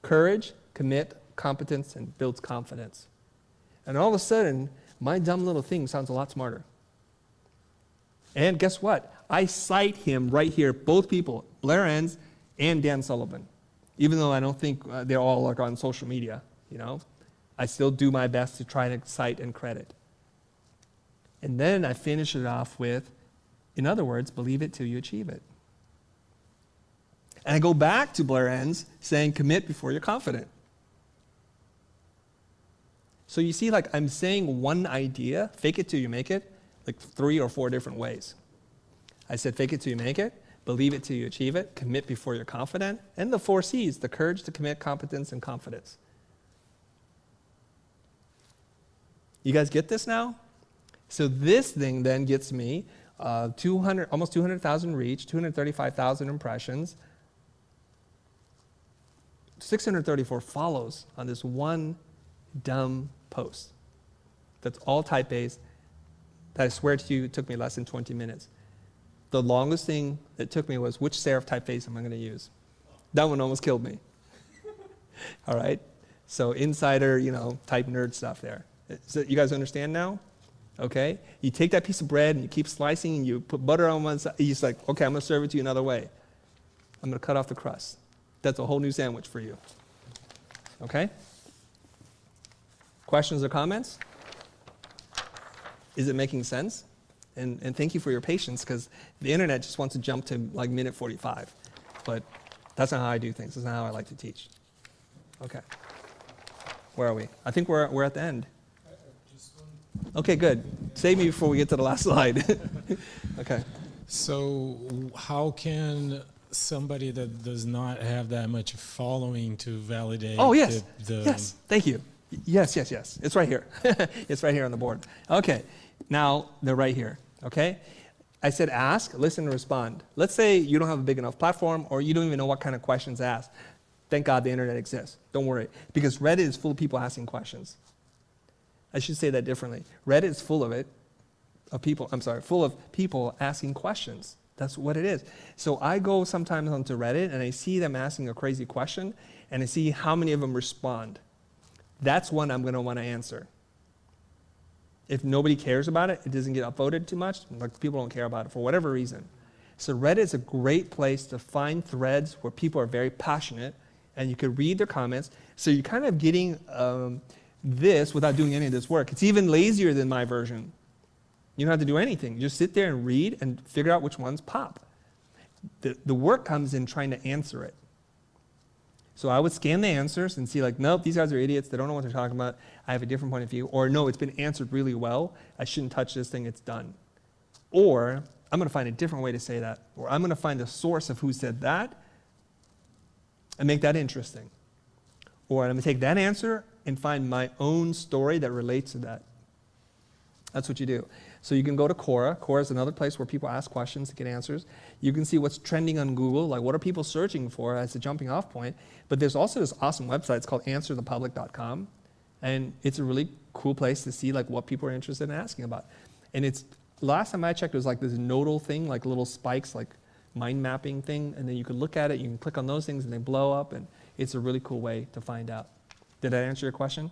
Courage, commit, competence, and builds confidence. And all of a sudden, my dumb little thing sounds a lot smarter. And guess what? I cite him right here, both people, Blair Enns and Dan Sullivan. Even though I don't think they're all like on social media, you know, I still do my best to try to cite and credit. And then I finish it off with, in other words, believe it till you achieve it. And I go back to Blair Enns saying, commit before you're confident. So you see, like I'm saying one idea, fake it till you make it, like 3 or 4 different ways. I said fake it till you make it, believe it till you achieve it, commit before you're confident, and the 4 C's, the courage to commit, competence, and confidence. You guys get this now? So this thing then gets me almost 200,000 reach, 235,000 impressions, 634 follows on this one dumb post. That's all type-based. That I swear to you, it took me less than 20 minutes. The longest thing that took me was, which serif typeface am I going to use? That one almost killed me. All right? So insider, type nerd stuff there. So you guys understand now? Okay? You take that piece of bread and you keep slicing and you put butter on one side. You're just like, okay, I'm going to serve it to you another way. I'm going to cut off the crust. That's a whole new sandwich for you. Okay? Questions or comments? Is it making sense? And thank you for your patience, because the internet just wants to jump to like minute 45. But that's not how I do things. That's not how I like to teach. Okay. Where are we? I think we're at the end. Okay, good. Save me before we get to the last slide. Okay. So how can somebody that does not have that much following to validate Oh, yes. the Yes. Thank you. Yes. It's right here. It's right here on the board. Okay. Now they're right here. Okay. I said ask, listen, and respond. Let's say you don't have a big enough platform or you don't even know what kind of questions to ask. Thank God the internet exists. Don't worry. Because Reddit is full of people asking questions. I should say that differently. Reddit is full of it. Full of people asking questions. That's what it is. So I go sometimes onto Reddit and I see them asking a crazy question and I see how many of them respond. That's one I'm going to want to answer. If nobody cares about it, it doesn't get upvoted too much, like people don't care about it for whatever reason. So Reddit is a great place to find threads where people are very passionate and you can read their comments. So you're kind of getting this without doing any of this work. It's even lazier than my version. You don't have to do anything. Just sit there and read and figure out which ones pop. The work comes in trying to answer it. So I would scan the answers and see like, nope, these guys are idiots. They don't know what they're talking about. I have a different point of view. Or no, it's been answered really well. I shouldn't touch this thing. It's done. Or I'm going to find a different way to say that. Or I'm going to find the source of who said that and make that interesting. Or I'm going to take that answer and find my own story that relates to that. That's what you do. So you can go to Quora. Quora is another place where people ask questions to get answers. You can see what's trending on Google, like what are people searching for as a jumping off point. But there's also this awesome website. It's called answerthepublic.com. And it's a really cool place to see like what people are interested in asking about. And it's, last time I checked, it was like this nodal thing, like little spikes, like mind mapping thing. And then you can look at it, you can click on those things and they blow up. And it's a really cool way to find out. Did I answer your question?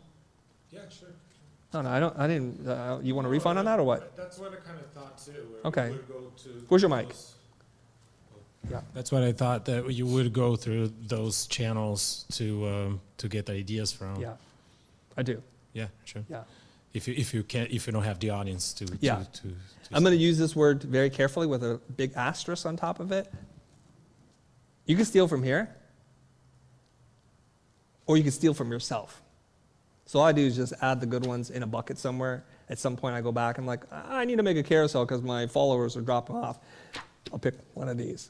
Yeah, sure. No, I didn't. You want a refund on that or what? That's what I kind of thought too. Okay. Where's your mic? Yeah. That's what I thought, that you would go through those channels to get ideas from. Yeah, I do. Yeah, sure. Yeah. If you don't have the audience to. Yeah. I'm going to use this word very carefully with a big asterisk on top of it. You can steal from here, or you can steal from yourself. So all I do is just add the good ones in a bucket somewhere. At some point I go back and I'm like, I need to make a carousel because my followers are dropping off. I'll pick one of these.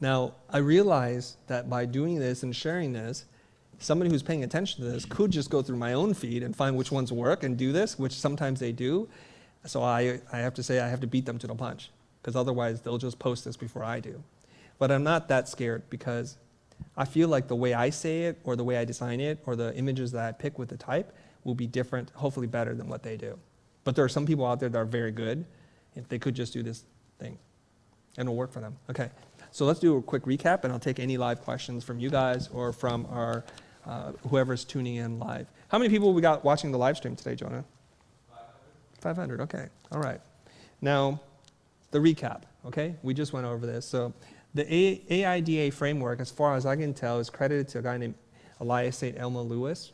Now, I realize that by doing this and sharing this, somebody who's paying attention to this could just go through my own feed and find which ones work and do this, which sometimes they do. So I have to say I have to beat them to the punch because otherwise they'll just post this before I do. But I'm not that scared because I feel like the way I say it or the way I design it or the images that I pick with the type will be different, hopefully better than what they do. But there are some people out there that are very good if they could just do this thing and it'll work for them. Okay, so let's do a quick recap and I'll take any live questions from you guys or from our whoever's tuning in live. How many people we got watching the live stream today, Jonah? 500, okay, all right. Now, the recap, okay? We just went over this. So the AIDA framework, as far as I can tell, is credited to a guy named Elias St. Elmo Lewis,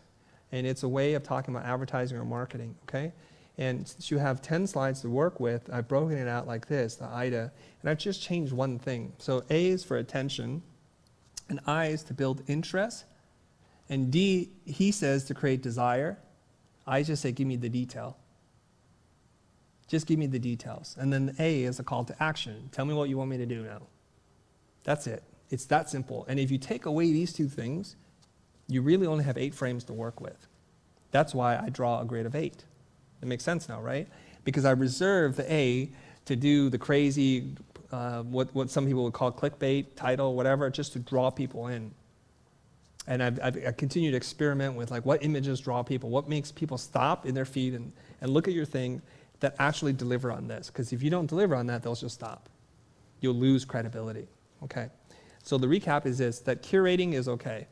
and it's a way of talking about advertising or marketing, okay? And since you have 10 slides to work with, I've broken it out like this, the IDA, and I've just changed one thing. So A is for attention, and I is to build interest, and D, he says to create desire. I just say, give me the detail. Just give me the details. And then A is a call to action. Tell me what you want me to do now. That's it. It's that simple. And if you take away these two things, you really only have 8 frames to work with. That's why I draw a grid of 8. It makes sense now, right? Because I reserve the A to do the crazy, what some people would call clickbait, title, whatever, just to draw people in. And I continue to experiment with like what images draw people, what makes people stop in their feed and look at your thing that actually deliver on this. Because if you don't deliver on that, they'll just stop. You'll lose credibility. Okay, so the recap is this, that curating is okay,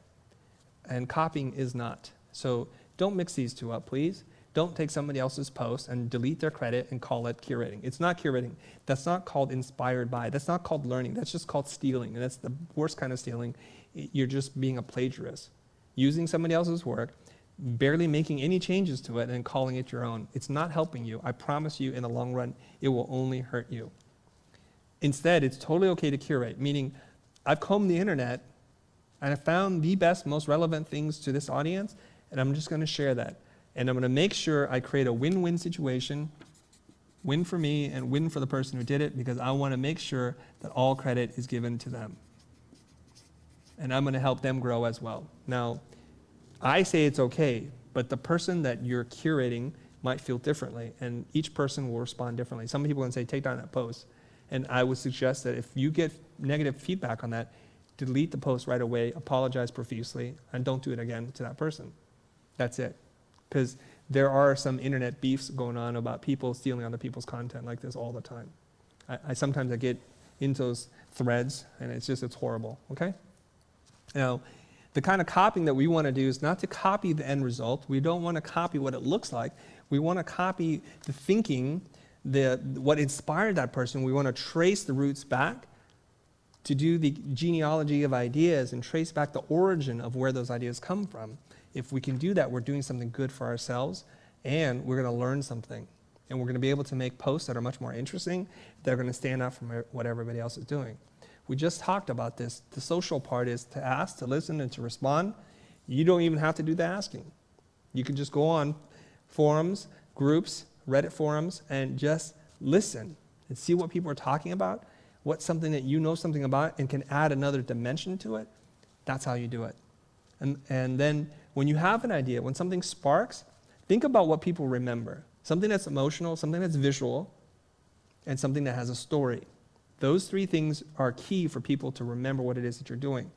and copying is not. So don't mix these two up, please. Don't take somebody else's post and delete their credit and call it curating. It's not curating. That's not called inspired by. That's not called learning. That's just called stealing, and that's the worst kind of stealing. You're just being a plagiarist. Using somebody else's work, barely making any changes to it, and calling it your own. It's not helping you. I promise you, in the long run, it will only hurt you. Instead, it's totally okay to curate, meaning I've combed the internet and I found the best, most relevant things to this audience, and I'm just going to share that. And I'm going to make sure I create a win-win situation Win for me and win for the person who did it, because I want to make sure that all credit is given to them. And I'm going to help them grow as well. Now, I say it's okay, but the person that you're curating might feel differently, and each person will respond differently. Some people can say, take down that post. And I would suggest that if you get negative feedback on that, delete the post right away, apologize profusely, and don't do it again to that person. That's it. Because there are some internet beefs going on about people stealing other people's content like this all the time. Sometimes I get into those threads, and it's horrible, okay? Now, the kind of copying that we want to do is not to copy the end result. We don't want to copy what it looks like. We want to copy the thinking, what inspired that person. We want to trace the roots back to do the genealogy of ideas and trace back the origin of where those ideas come from. If we can do that, we're doing something good for ourselves, and we're going to learn something. And we're going to be able to make posts that are much more interesting, that are going to stand out from what everybody else is doing. We just talked about this. The social part is to ask, to listen, and to respond. You don't even have to do the asking. You can just go on forums, groups, Reddit forums, and just listen and see what people are talking about, what's something that you know something about and can add another dimension to it. That's how you do it. And then when you have an idea, when something sparks, think about what people remember. Something that's emotional, something that's visual, and something that has a story. Those three things are key for people to remember what it is that you're doing.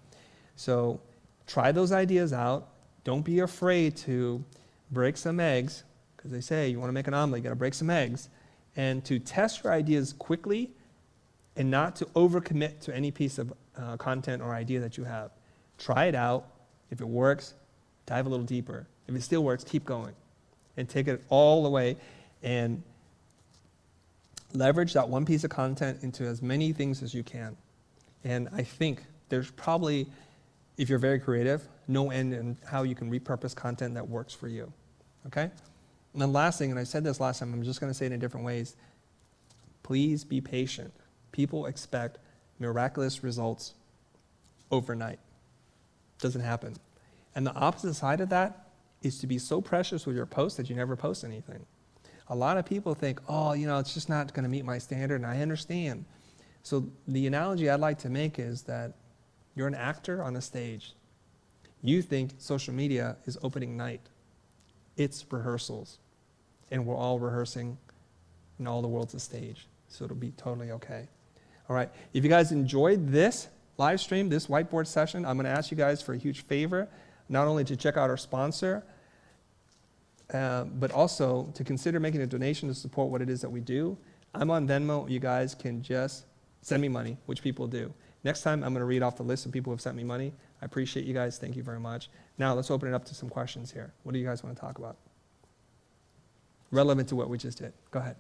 So try those ideas out. Don't be afraid to break some eggs, because they say you want to make an omelet, you got to break some eggs, and to test your ideas quickly and not to overcommit to any piece of content or idea that you have. Try it out. If it works, dive a little deeper. If it still works, keep going and take it all the way and leverage that one piece of content into as many things as you can. And I think there's probably, if you're very creative, no end in how you can repurpose content that works for you. Okay? And then last thing, and I said this last time, I'm just going to say it in different ways. Please be patient. People expect miraculous results overnight. Doesn't happen. And the opposite side of that is to be so precious with your post that you never post anything. A lot of people think, oh, it's just not going to meet my standard, and I understand. So the analogy I'd like to make is that you're an actor on a stage. You think social media is opening night. It's rehearsals. And we're all rehearsing, and all the world's a stage. So it'll be totally okay. All right. If you guys enjoyed this live stream, this whiteboard session, I'm going to ask you guys for a huge favor, not only to check out our sponsor, but also to consider making a donation to support what it is that we do. I'm on Venmo. You guys can just send me money, which people do. Next time, I'm going to read off the list of people who have sent me money. I appreciate you guys. Thank you very much. Now, let's open it up to some questions here. What do you guys want to talk about? Relevant to what we just did. Go ahead.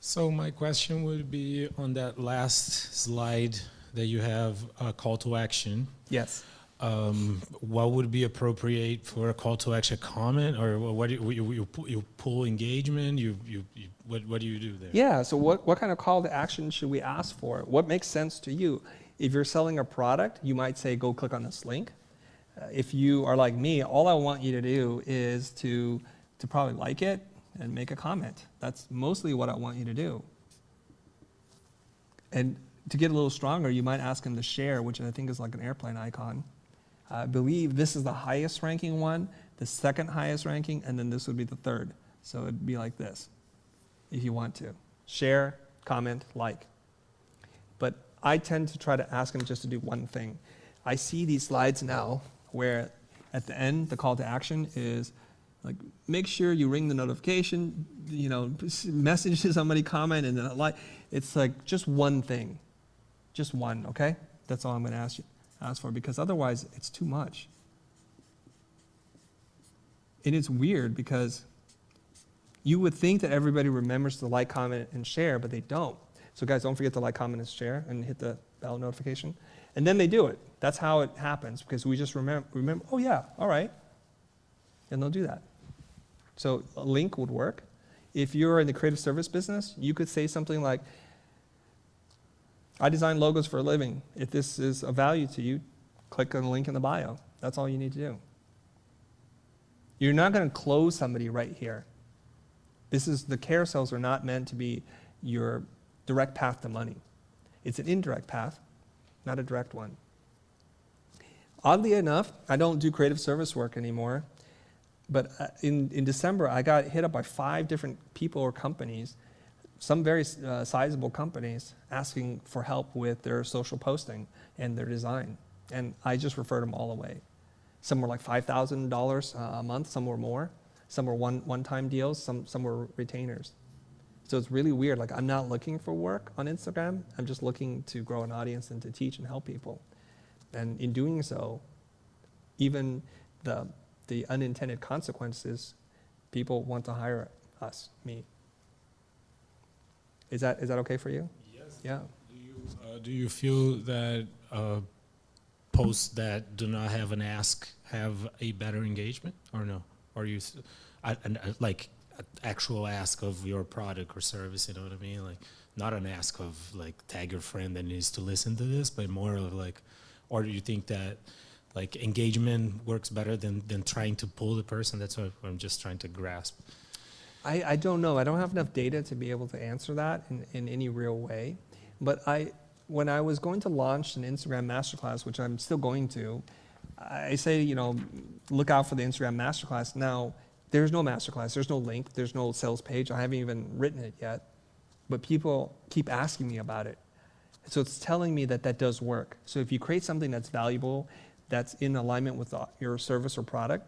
So my question would be on that last slide that you have a call to action. Yes. What would be appropriate for a call to action? Comment, or what do you pull engagement? What do you do there? Yeah. So what kind of call to action should we ask for? What makes sense to you? If you're selling a product, you might say, go click on this link. If you are like me, all I want you to do is to probably like it and make a comment. That's mostly what I want you to do. And to get a little stronger, you might ask them to share, which I think is like an airplane icon. I believe this is the highest ranking one, the second highest ranking, and then this would be the third. So it'd be like this, if you want to. Share, comment, like. But I tend to try to ask them just to do one thing. I see these slides now where at the end, the call to action is like, make sure you ring the notification, message to somebody, comment, and then a like. It's like just one thing. Just one, okay? That's all I'm going to ask for, because otherwise it's too much. And it's weird because you would think that everybody remembers to like, comment, and share, but they don't. So guys, don't forget to like, comment, and share, and hit the bell notification. And then they do it. That's how it happens, because we just remember, oh yeah, all right. And they'll do that. So a link would work. If you're in the creative service business, you could say something like, I design logos for a living. If this is of value to you, click on the link in the bio. That's all you need to do. You're not going to close somebody right here. The carousels are not meant to be your direct path to money. It's an indirect path, not a direct one. Oddly enough, I don't do creative service work anymore, but in December, I got hit up by 5 different people or companies, some very sizable companies, asking for help with their social posting and their design. And I just referred them all away. Some were like $5,000 a month, some were more. Some were one-time deals, some were retainers. So it's really weird. Like, I'm not looking for work on Instagram. I'm just looking to grow an audience and to teach and help people. And in doing so, even the unintended consequences, people want to hire us, me. Is that okay for you? Yes. Yeah. Do you feel that posts that do not have an ask have a better engagement, or no? Or you like an actual ask of your product or service? You know what I mean? Like, not an ask of like tag your friend that needs to listen to this, but more of like, or do you think that like engagement works better than trying to pull the person? That's what I'm just trying to grasp. I don't know. I don't have enough data to be able to answer that in any real way. But when I was going to launch an Instagram masterclass, which I'm still going to, I say, look out for the Instagram masterclass. Now, there's no masterclass. There's no link. There's no sales page. I haven't even written it yet. But people keep asking me about it. So it's telling me that does work. So if you create something that's valuable, that's in alignment with your service or product,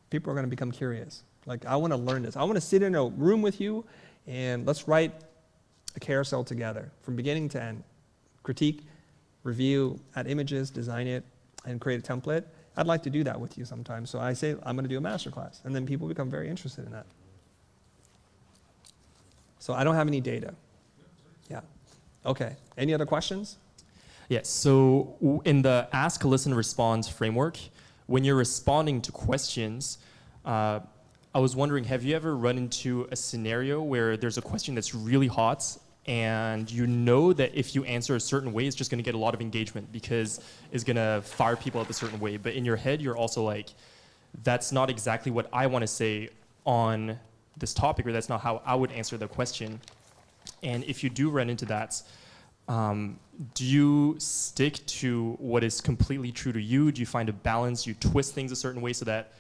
people are going to become curious. Like, I want to learn this. I want to sit in a room with you and let's write a carousel together from beginning to end. Critique, review, add images, design it, and create a template. I'd like to do that with you sometime. So I say, I'm going to do a masterclass. And then people become very interested in that. So I don't have any data. Yeah. Okay. Any other questions? Yes. So in the ask, listen, respond framework, when you're responding to questions, I was wondering, have you ever run into a scenario where there's a question that's really hot and you know that if you answer a certain way, it's just going to get a lot of engagement because it's going to fire people up a certain way. But in your head, you're also like, that's not exactly what I want to say on this topic, or that's not how I would answer the question. And if you do run into that, do you stick to what is completely true to you? Do you find a balance? You twist things a certain way so that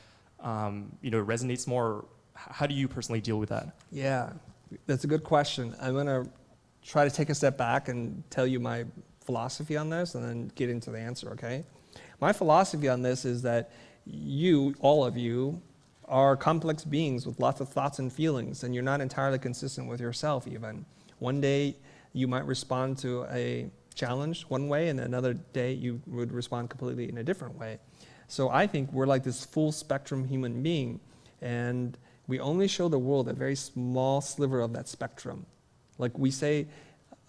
it resonates more? How do you personally deal with that? Yeah, that's a good question. I'm going to try to take a step back and tell you my philosophy on this and then get into the answer, okay? My philosophy on this is that you, all of you, are complex beings with lots of thoughts and feelings, and you're not entirely consistent with yourself even. One day you might respond to a challenge one way, and another day you would respond completely in a different way. So I think we're like this full spectrum human being, and we only show the world a very small sliver of that spectrum. Like we say,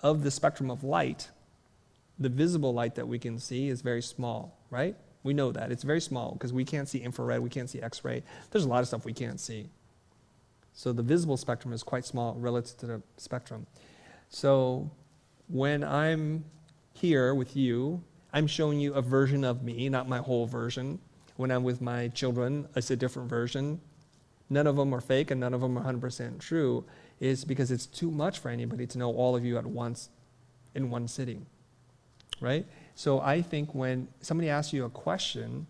of the spectrum of light, the visible light that we can see is very small, right? We know that. It's very small because we can't see infrared, we can't see X-ray. There's a lot of stuff we can't see. So the visible spectrum is quite small relative to the spectrum. So when I'm here with you, I'm showing you a version of me, not my whole version. When I'm with my children, it's a different version. None of them are fake and none of them are 100% true. It's because it's too much for anybody to know all of you at once in one sitting, right? So I think when somebody asks you a question,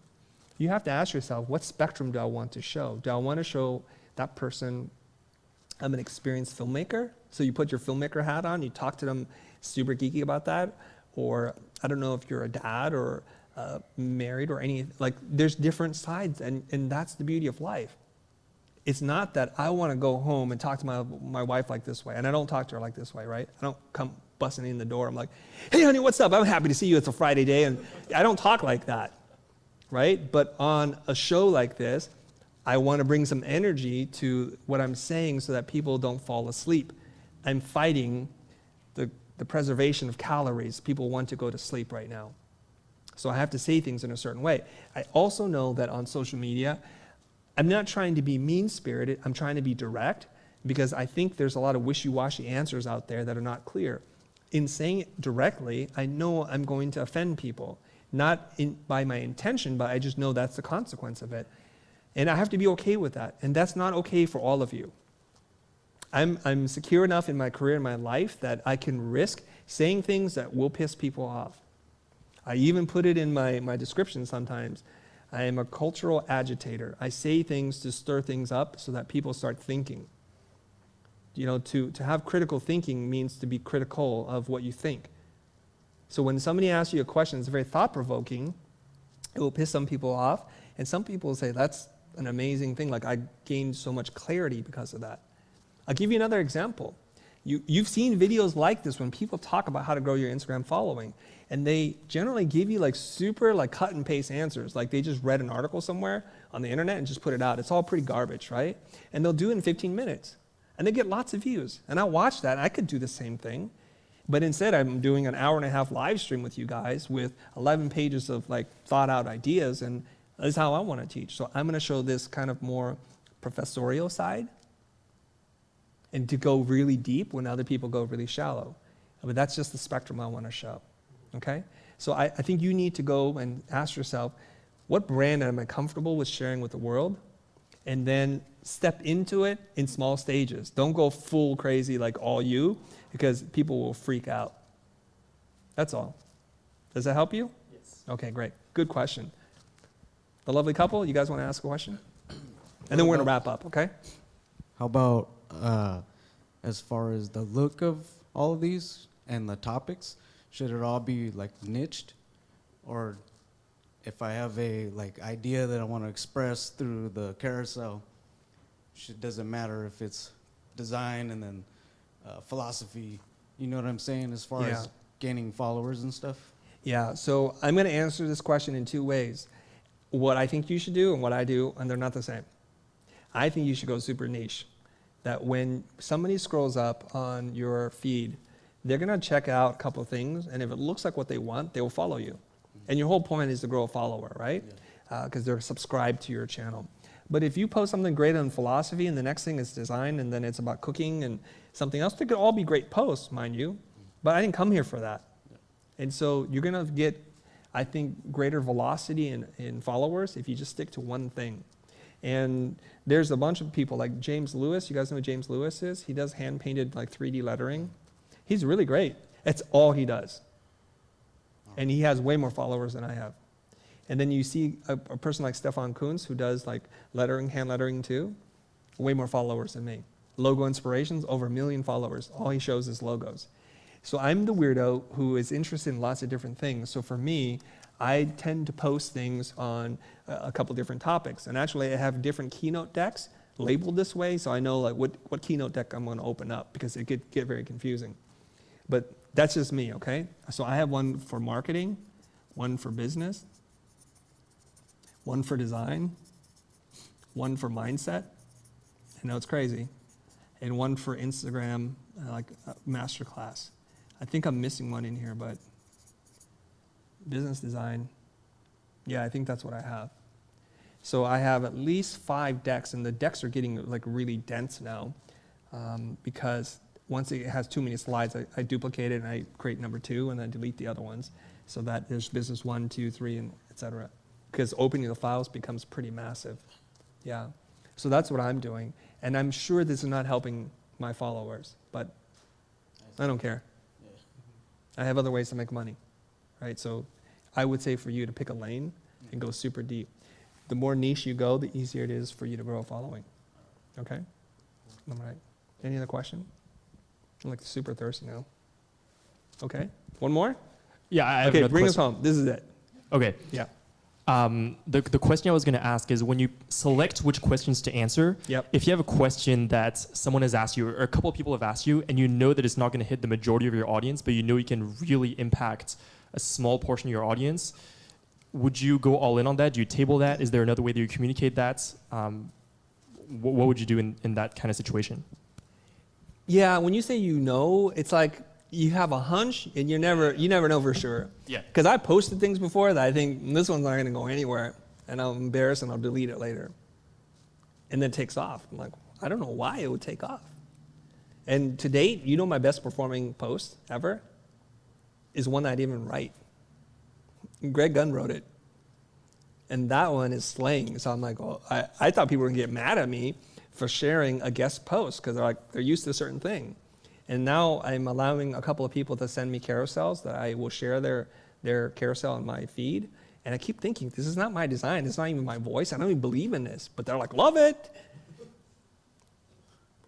you have to ask yourself, what spectrum do I want to show? Do I want to show that person I'm an experienced filmmaker? So you put your filmmaker hat on, you talk to them super geeky about that, or I don't know if you're a dad or married or any, like there's different sides, and that's the beauty of life. It's not that I want to go home and talk to my wife like this way, and I don't talk to her like this way, right? I don't come busting in the door. I'm like, hey, honey, what's up? I'm happy to see you. It's a Friday day, and I don't talk like that, right? But on a show like this, I want to bring some energy to what I'm saying so that people don't fall asleep. I'm fighting the preservation of calories. People want to go to sleep right now. So I have to say things in a certain way. I also know that on social media, I'm not trying to be mean-spirited. I'm trying to be direct because I think there's a lot of wishy-washy answers out there that are not clear. In saying it directly, I know I'm going to offend people. Not by my intention, but I just know that's the consequence of it. And I have to be okay with that. And that's not okay for all of you. I'm secure enough in my career and my life that I can risk saying things that will piss people off. I even put it in my description sometimes. I am a cultural agitator. I say things to stir things up so that people start thinking. You know, to have critical thinking means to be critical of what you think. So when somebody asks you a question that's very thought-provoking, it will piss some people off, and some people will say, that's an amazing thing. Like, I gained so much clarity because of that. I'll give you another example. You've seen videos like this when people talk about how to grow your Instagram following, and they generally give you like super like cut and paste answers. Like they just read an article somewhere on the internet and just put it out. It's all pretty garbage, right? And they'll do it in 15 minutes, and they get lots of views. And I watch that, and I could do the same thing. But instead, I'm doing an hour-and-a-half live stream with you guys with 11 pages of like thought-out ideas, and that's how I want to teach. So I'm going to show this kind of more professorial side, and to go really deep when other people go really shallow. But that's just the spectrum I want to show, okay? So I think you need to go and ask yourself, what brand am I comfortable with sharing with the world? And then step into it in small stages. Don't go full crazy like all you, because people will freak out. That's all. Does that help you? Yes. Okay, great. Good question. The lovely couple, you guys want to ask a question? And then we're going to wrap up, okay? How about as far as the look of all of these and the topics, should it all be like niched? Or if I have a like idea that I want to express through the carousel, does it matter if it's design and then philosophy? You know what I'm saying, as far as gaining followers and stuff? Yeah, so I'm going to answer this question in two ways. What I think you should do and what I do, and they're not the same. I think you should go super niche. That when somebody scrolls up on your feed, they're going to check out a couple of things, and if it looks like what they want, they will follow you. And your whole point is to grow a follower, right? Because they're subscribed to your channel. But if you post something great on philosophy, and the next thing is design, and then it's about cooking and something else, they could all be great posts, mind you. But I didn't come here for that. And so you're going to get, I think, greater velocity in followers if you just stick to one thing. And there's a bunch of people like James Lewis. You guys know who James Lewis is? He does hand-painted like 3D lettering. He's really great. That's all he does. And he has way more followers than I have. And then you see a person like Stefan Kuntz, who does like lettering, hand lettering too, way more followers than me. Logo Inspirations, over 1 million followers. All he shows is logos. So I'm the weirdo who is interested in lots of different things. So for me, I tend to post things on a couple different topics. And actually, I have different keynote decks labeled this way, so I know like what keynote deck I'm going to open up, because it could get very confusing. But that's just me, okay? So I have one for marketing, one for business, one for design, one for mindset. I know it's crazy. And one for Instagram, like a masterclass. I think I'm missing one in here, but business design, yeah, I think that's what I have. So I have at least 5 decks, and the decks are getting like really dense now, because once it has too many slides, I duplicate it and I create number 2 and then delete the other ones, so that there's business 1, 2, 3, and etc. Because opening the files becomes pretty massive. Yeah. So that's what I'm doing. And I'm sure this is not helping my followers, but I don't care. I have other ways to make money, right? So I would say for you to pick a lane and go super deep. The more niche you go, the easier it is for you to grow a following. Okay? All right. Any other question? I'm like super thirsty now. Okay. One more? Yeah, I have okay, another bring question. us home. This is it. Okay. Yeah. The question I was going to ask is, when you select which questions to answer, Yep. if you have a question that someone has asked you, or a couple of people have asked you, and you know that it's not going to hit the majority of your audience, but you know you can really impact a small portion of your audience, would you go all in on that? Do you table that? Is there another way that you communicate that? What would you do in that kind of situation? Yeah, when you say you know, it's like you have a hunch and you never know for sure. Yeah. Because I posted things before that I think this one's not going to go anywhere, and I'm embarrassed and I'll delete it later. And then it takes off. I'm like, I don't know why it would take off. And to date, you know, my best performing post ever is one I didn't even write. Greg Gunn wrote it. And that one is slaying. So I'm like, oh, I thought people were going to get mad at me for sharing a guest post because they're used to a certain thing. And now I'm allowing a couple of people to send me carousels that I will share their carousel on my feed. And I keep thinking, this is not my design. It's not even my voice. I don't even believe in this. But they're like, love it.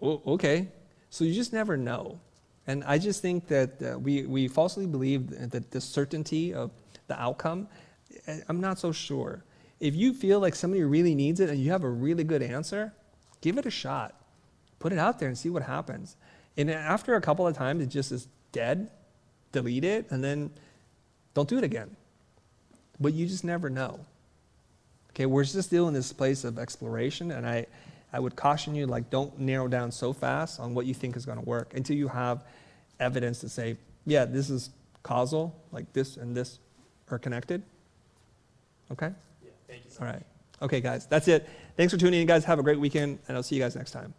Okay. So you just never know. And I just think that we falsely believe that the certainty of the outcome. I'm not so sure. If you feel like somebody really needs it and you have a really good answer, give it a shot. Put it out there and see what happens. And after a couple of times, it just is dead, delete it, and then don't do it again. But you just never know. Okay, we're just still in this place of exploration, and I would caution you, like, don't narrow down so fast on what you think is going to work until you have evidence to say, yeah, this is causal, like this and this are connected. Okay? Yeah, thank you so All much. right. Okay, guys, that's it. Thanks for tuning in, guys. Have a great weekend, and I'll see you guys next time.